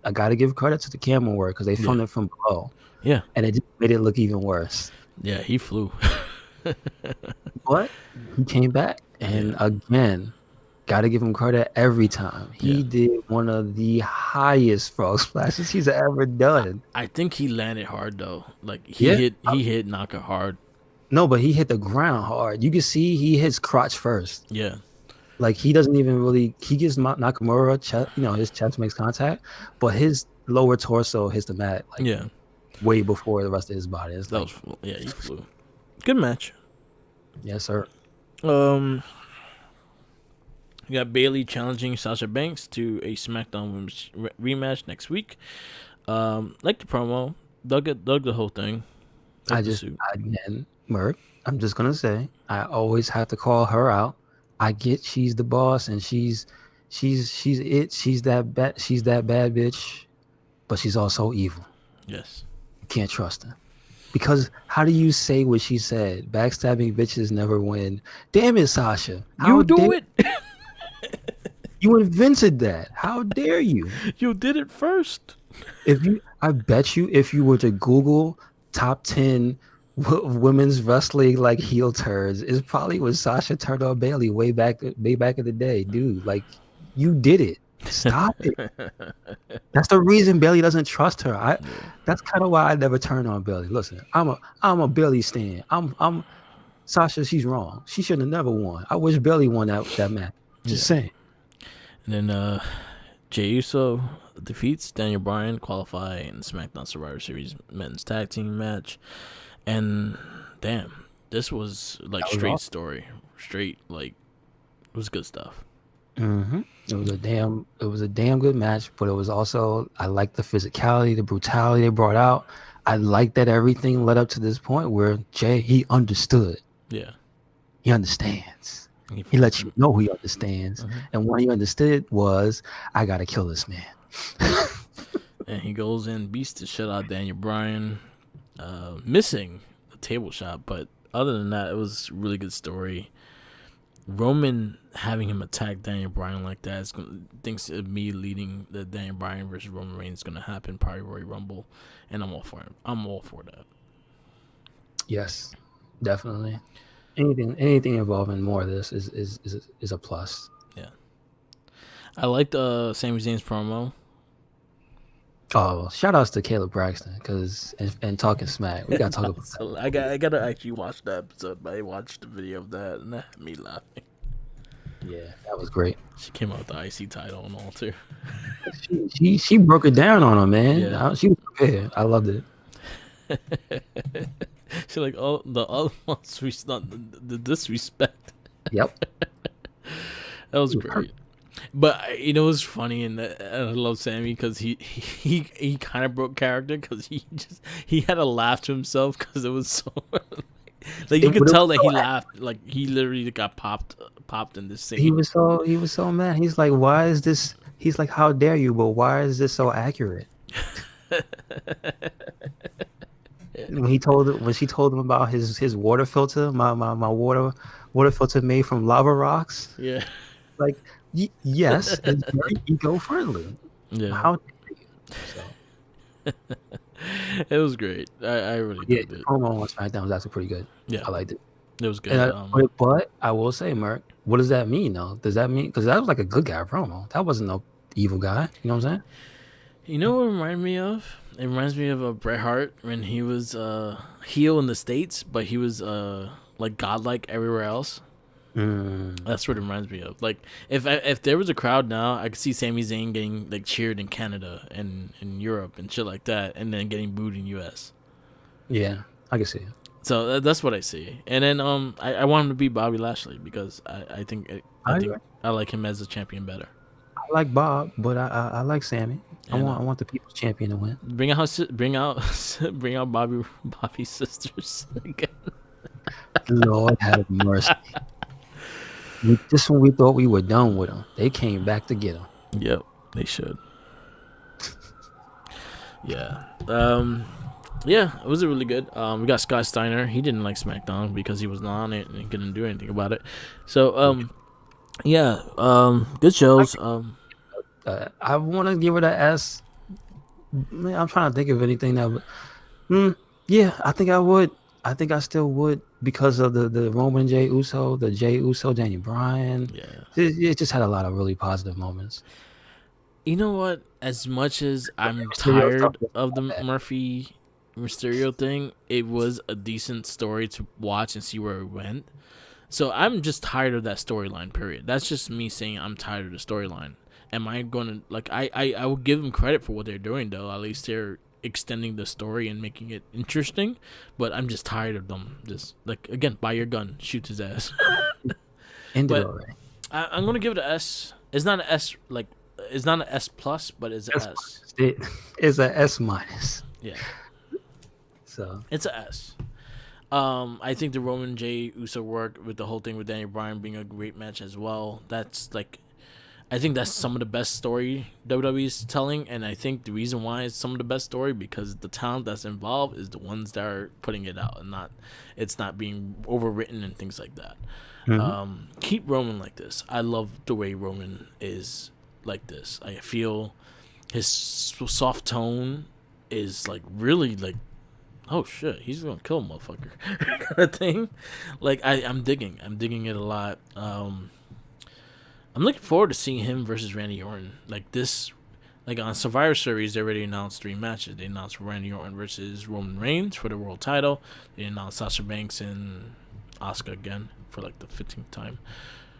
I got to give credit to the camera work because they filmed it from below. Yeah. And it just made it look even worse. Yeah, he flew. But he came back, and again, got to give him credit every time. He did one of the highest frog splashes he's ever done. I think he landed hard though. Like he hit Naka hard. No, but he hit the ground hard. You can see he hits crotch first. Yeah. Like he doesn't even really. He gives Nakamura chest. His chest makes contact, but his lower torso hits the mat. Like, way before the rest of his body. It's like, he flew. Good match. Yes, sir. You got Bailey challenging Sasha Banks to a SmackDown Women's rematch next week. Like the promo, dug the whole thing. Merc, I'm just gonna say, I always have to call her out. I get she's the boss and she's that bad bitch, but she's also evil. Yes. You can't trust her. Because how do you say what she said? Backstabbing bitches never win. Damn it, Sasha. You do it. You invented that. How dare you? You did it first. I bet you if you were to Google top 10 women's wrestling like heel turds, it probably was Sasha turned on Bailey way back in the day, dude. Like, you did it. Stop it. That's the reason Bailey doesn't trust her. That's kind of why I never turn on Bailey. Listen, I'm a Bailey stan. I'm Sasha. She's wrong. She should have never won. I wish Bailey won that match. Just saying. And then Jey Uso defeats Daniel Bryan, qualify in SmackDown Survivor Series men's tag team match. And damn, this was like straight story, straight like it was good stuff. Mm-hmm. It was a damn good match, but it was also, I like the physicality, the brutality they brought out. I like that everything led up to this point where Jay, he understood. Yeah, he understands. He lets you know he understands, and what he understood was, I gotta kill this man. And he goes in, beats the shit out of Daniel Bryan, missing the table shot, but other than that, it was a really good story. Roman having him attack Daniel Bryan like that thinks of me leading the Daniel Bryan versus Roman Reigns is gonna happen, probably Royal Rumble, and I'm all for it. I'm all for that. Yes, definitely. Anything involving more of this is a plus. Yeah, I liked Sami Zayn's promo. Oh, shout outs to Caleb Braxton and talking smack. We gotta talk about that. I gotta actually watch the episode, but I watched the video of that and that had me laughing. Yeah, that was great. She came out with the IC title and all too. She broke it down on him, man. Yeah. She was prepared. I loved it. She like the other ones, not the disrespect. Yep. That was great. But you know what's funny, and I love Sammy because he kind of broke character because he had to laugh to himself because it was so like you could But it tell was that so he laughed, like he literally got popped in this he scene. was so he was so mad. He's like, why is this? He's like, how dare you? But why is this so accurate? When she told him about his water filter, my water filter made from lava rocks. Yeah, Like, yes, it's very eco friendly. yeah, How dare you? So it was great. I really yeah, did the it. promo on SmackDown was actually pretty good. Yeah, I liked it. it was And good. but I will say, Merc, what does that mean though? Does that mean because that was like a good guy promo? That wasn't no evil guy. You know what I'm saying? You know what it reminded me of? It reminds me of Bret Hart when he was heel in the States, but he was like godlike everywhere else. Mm, That's what it reminds me of. Like if there was a crowd now, I could see Sami Zayn getting like cheered in Canada and in Europe and shit like that, and then getting booed in U.S. yeah, I can see it. So that's what I see. And then I want him to beat Bobby Lashley because I I think agree. I like him as a champion better. I like Bob, but I like Sammy. And I want the people's champion to win. bring out bring out Bobby's sisters again. Lord have mercy. Just when we thought we were done with them, they came back to get them. Yep, they should. Yeah. Yeah, it was really good. We got Scott Steiner. He didn't like SmackDown because he was not on it and he couldn't do anything about it. So, yeah, good shows. I want to give her that S. Man, I'm trying to think of anything that would. Yeah, I think I would. I think I still would because of the Roman J. Uso, the J. Uso, Daniel Bryan. Yeah. It just had a lot of really positive moments. You know what? As much as I'm Mysterio stuff tired was of the bad. Murphy Mysterio thing, it was a decent story to watch and see where it went. So I'm just tired of that storyline, period. That's just me saying I'm tired of the storyline. Am I going to, like, I will give them credit for what they're doing, though. At least they're extending the story and making it interesting. But I'm just tired of them. Just, like, again, buy your gun, shoot his ass. Ended But already. I'm going to give it an S. It's not an S, like, it's not an S plus, but it's an S. It's a S minus. Yeah, So it's a S. I think the Roman J Uso work with the whole thing with Daniel Bryan being a great match as well. That's like, I think that's some of the best story WWE's telling, and I think the reason why it's some of the best story because the talent that's involved is the ones that are putting it out, and it's not being overwritten and things like that. Keep Roman like this. I love the way Roman is like this. I feel his soft tone is like really like, oh shit, he's gonna kill a motherfucker kind of thing. Like I'm digging it a lot. I'm looking forward to seeing him versus Randy Orton. Like this, like on Survivor Series, they already announced 3 matches. They announced Randy Orton versus Roman Reigns for the world title. They announced Sasha Banks and Asuka again for like the 15th time,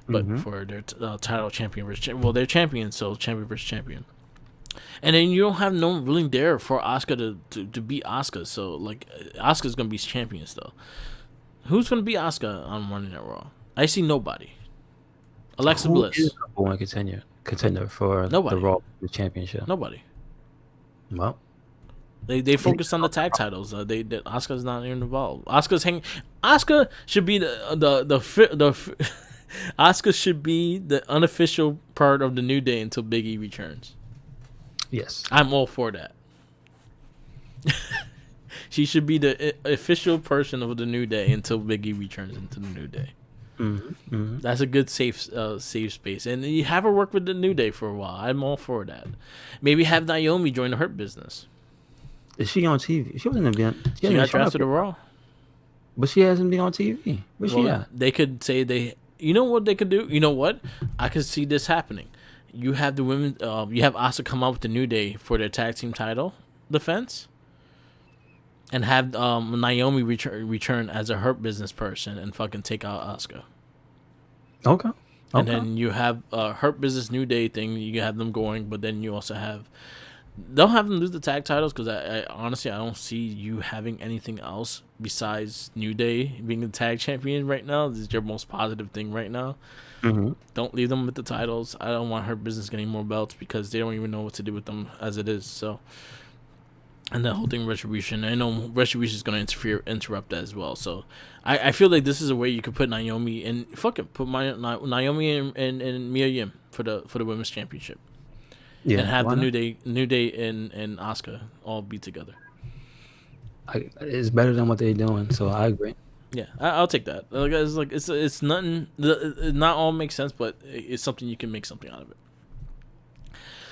but for their title champion versus they're champions, so champion versus champion. And then you don't have no one really there for Asuka to beat Asuka. So like Asuka's gonna be champion still. Who's gonna beat Asuka on Monday Night Raw? I see nobody. Alexa who Bliss. is number one contender for Nobody. the Raw Championship? Nobody. Well, They focused on the tag titles. Asuka's not even involved. Asuka should be Asuka should be the unofficial part of the New Day until Big E returns. yes. I'm all for that. She should be the official person of the New Day until Big E returns into the New Day. That's a good safe space, and you have her work with the New Day for a while. I'm all for that. Maybe have Naomi join the Hurt Business. Is she on TV? She wasn't even. She got drafted to Raw, but she hasn't been on TV. Where's she at? They could say they. You know what they could do? You know what? I could see this happening. You have the women. You have Asuka come out with the New Day for their tag team title defense, and have Naomi return as a Hurt Business person and fucking take out Asuka. Okay. And then you have Hurt Business New Day thing. You have them going, but then you also have they'll have them lose the tag titles because I honestly I don't see you having anything else besides New Day being the tag champion right now. This is your most positive thing right now. Mm-hmm. Don't leave them with the titles. I don't want her business getting more belts because they don't even know what to do with them as it is. So, and that whole thing, Retribution. I know Retribution is going to interrupt that as well. So, I feel like this is a way you could put Naomi and put Naomi and Mia Yim for the women's championship. Yeah, and have why the not? New Day and Asuka all be together. It's better than what they're doing, so I agree. Yeah, I'll take that. It's nothing. Not all makes sense, but it's something you can make something out of it.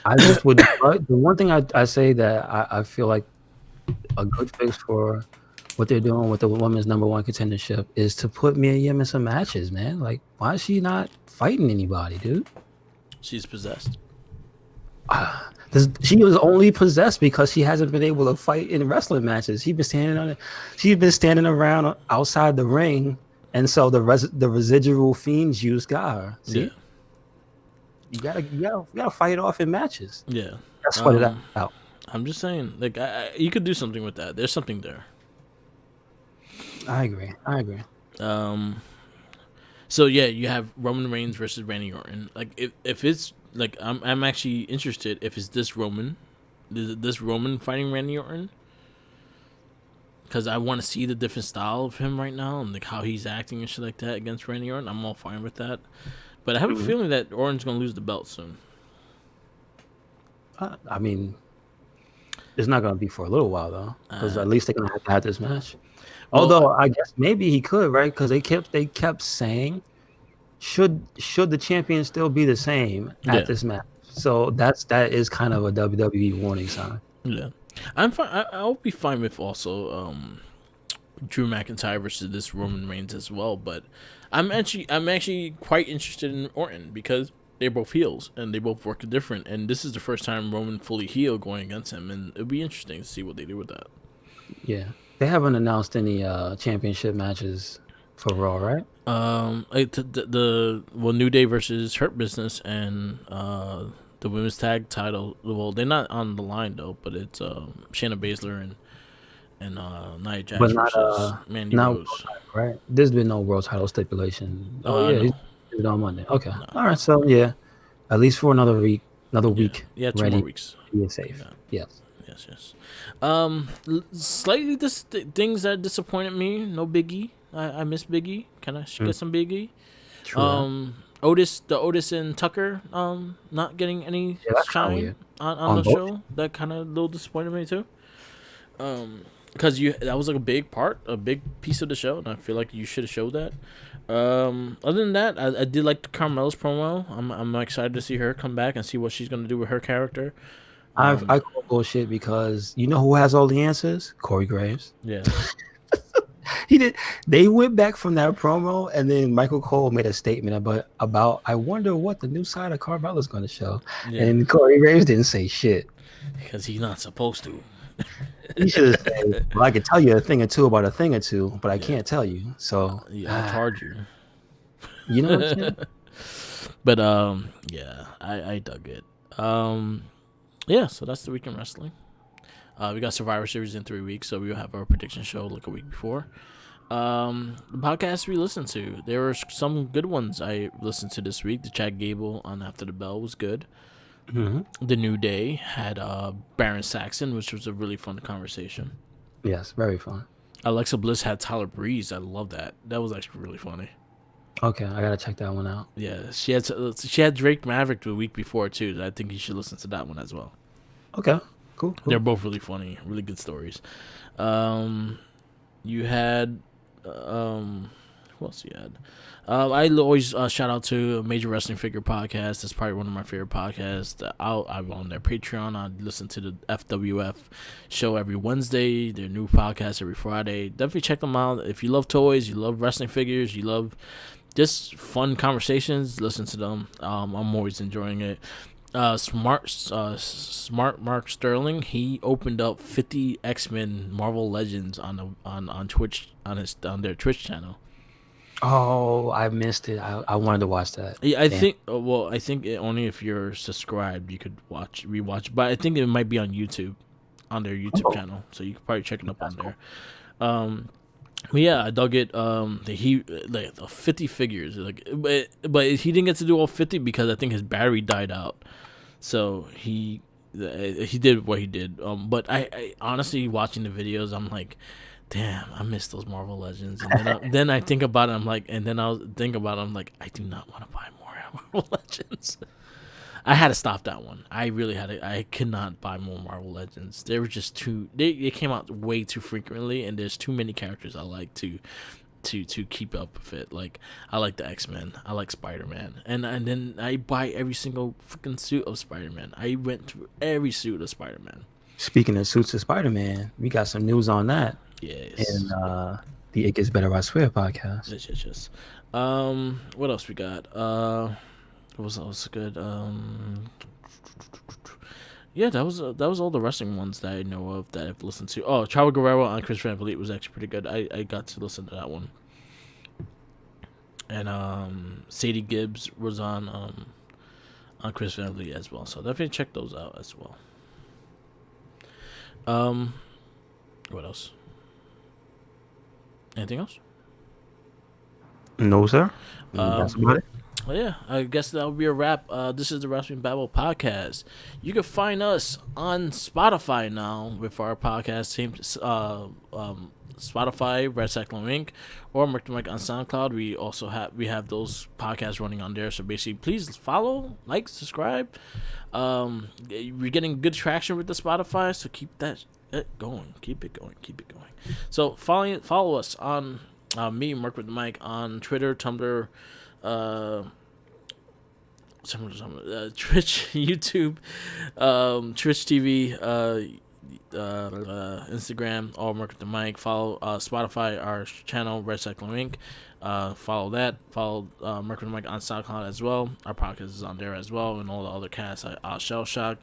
I just would. The one thing I say that I feel like a good fix for what they're doing with the women's number one contendership is to put Mia Yim in some matches, man. Like, why is she not fighting anybody, dude? She's possessed. She was only possessed because she hasn't been able to fight in wrestling matches. She's been standing around outside the ring, and so the residual fiend juice got her. See, you gotta fight it off in matches. Yeah, that's what it out. I'm just saying, like, you could do something with that. There's something there. I agree. So yeah, you have Roman Reigns versus Randy Orton. Like, if it's like, I'm actually interested if it's this Roman fighting Randy Orton, because I want to see the different style of him right now and like how he's acting and shit like that against Randy Orton. I'm all fine with that, but I have a feeling that Orton's gonna lose the belt soon. I mean, it's not gonna be for a little while though, because at least they're gonna have to have this match. Although I guess maybe he could, right? Because they kept saying, should the champion still be the same at this match? So that is kind of a WWE warning sign. Yeah, I'm fine. I'll be fine with also Drew McIntyre versus this Roman Reigns as well. But I'm actually quite interested in Orton because they're both heels and they both work different. And this is the first time Roman fully heel going against him, and it'll be interesting to see what they do with that. Yeah. They haven't announced any championship matches for Raw, right? New Day versus Hurt Business and the women's tag title. Well, they're not on the line though, but it's Shayna Baszler and Nia Jax versus Mandy Rose. Right? There's been no world title stipulation. No. He's on Monday. Okay, all right. So yeah, at least for another week. Yeah, 2 more weeks. Be safe. Yeah. Yes. Slightly things that disappointed me. No Biggie. I miss Biggie. Can I get some Biggie? True. Otis and Tucker not getting any shine on the show. That kind of little disappointed me too. Because that was like a big piece of the show, and I feel like you should have showed that. Other than that, I did like the Carmella's promo. I'm excited to see her come back and see what she's gonna do with her character. I call bullshit because you know who has all the answers? Corey Graves. Yeah. He did. They went back from that promo, and then Michael Cole made a statement about I wonder what the new side of Carmella's going to show, and Corey Graves didn't say shit because he's not supposed to. He should have said, "Well, I can tell you a thing or two about a thing or two, but I can't tell you." So I'll charge you. You know what I'm saying? But I dug it. Yeah, so that's the week in wrestling. We got Survivor Series in 3 weeks, so we'll have our prediction show like a week before. The podcasts we listened to, there were some good ones I listened to this week. The Chad Gable on After the Bell was good. Mm-hmm. The New Day had Baron Saxon, which was a really fun conversation. Yes, very fun. Alexa Bliss had Tyler Breeze. I love that. That was actually really funny. Okay, I gotta check that one out. Yeah, she had Drake Maverick the week before too. I think you should listen to that one as well. Okay, cool. They're both really funny, really good stories. You had who else you had? I always shout out to Major Wrestling Figure Podcast. That's probably one of my favorite podcasts. I'm on their Patreon. I listen to the FWF show every Wednesday. Their new podcast every Friday. Definitely check them out. If you love toys, you love wrestling figures, you love just fun conversations, listen to them. I'm always enjoying it. Smart Mark Sterling, he opened up 50 X-Men Marvel Legends on Twitch on their Twitch channel. Oh, I missed it. I wanted to watch that. Yeah, I Damn. think. Well, I think only if you're subscribed you could rewatch. But I think it might be on YouTube, on their YouTube Oh, channel. So you could probably check it up on that's cool. there. Um, but yeah, I dug it. He like the 50 figures. Like, but he didn't get to do all 50 because I think his battery died out. So he did what he did. But I honestly watching the videos, I'm like, damn, I miss those Marvel Legends. And then I think about it, I'm like, and then I'll think about it, I'm like, I do not want to buy more Marvel Legends. I had to stop that one. I really had to. I could not buy more Marvel Legends. They were just too. They came out way too frequently, and there's too many characters I like to keep up with it. Like I like the X-Men, I like Spider-Man, and then I buy every single freaking suit of Spider-Man. I went through every suit of Spider-Man. Speaking of suits of Spider-Man, we got some news on that in Yes. the It Gets Better I Swear podcast. Yes. What else we got? What was else good? Yeah, that was all the wrestling ones that I know of that I've listened to. Oh, Chavo Guerrero on Chris Van Vliet was actually pretty good. I got to listen to that one. And Sadie Gibbs was on Chris Van Vliet as well. So definitely check those out as well. Um, what else? Anything else? No, sir. Um, That's about it. Well, yeah, I guess that will be a wrap. This is the Wrestling Babble podcast. You can find us on Spotify now with our podcast, same Spotify, Red Cyclone Inc., or Merc the Mic on SoundCloud. We have those podcasts running on there. So basically, please follow, like, subscribe. We're getting good traction with the Spotify, so keep that going. Keep it going. So follow us on me, Merc with the Mic, on Twitter, Tumblr. Twitch, YouTube, Twitch TV, Instagram, all Market the Mic. Follow Spotify, our channel, Red Cyclone Inc. Follow that. Follow Market the Mic on SoundCloud as well. Our podcast is on there as well, and all the other casts. Shell Shock,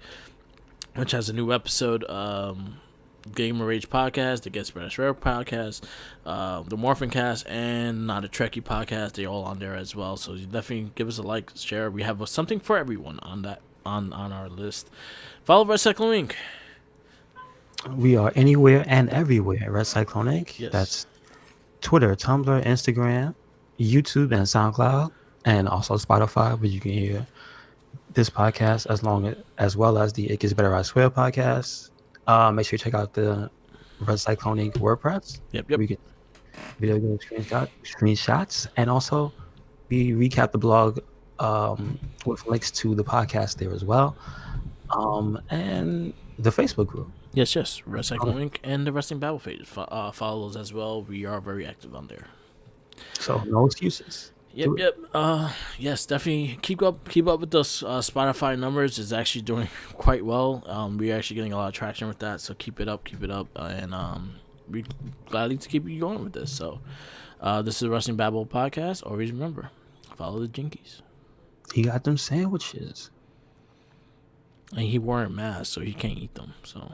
which has a new episode. Gamer Rage podcast, the Get Spanish Rare podcast, the Morphin Cast, and Not a Trekkie podcast. They're all on there as well. So you definitely give us a like, share. We have something for everyone on that on our list. Follow Red Cyclone Inc. We are anywhere and everywhere. Red Cyclone Inc. Yes. That's Twitter, Tumblr, Instagram, YouTube, and SoundCloud, and also Spotify, where you can hear this podcast as well as the It Gets Better I Swear podcast. Make sure you check out the Red Cyclone Inc. WordPress. Yep. We get video game screenshots, and also we recap the blog with links to the podcast there as well, and the Facebook group. Yes. Red Cyclone Inc. and the Wrestling Babble page. Follow those as well. We are very active on there. So no excuses. Yep. Yes, definitely keep up with those Spotify numbers. It's actually doing quite well. We're actually getting a lot of traction with that. So keep it up, and we gladly to keep you going with this. So, this is the Wrestling Babble podcast. Always remember, follow the Jinkies. He got them sandwiches. And he wore a mask, so he can't eat them. So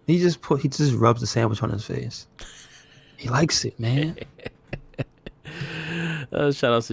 He just rubs the sandwich on his face. He likes it, man. shout out to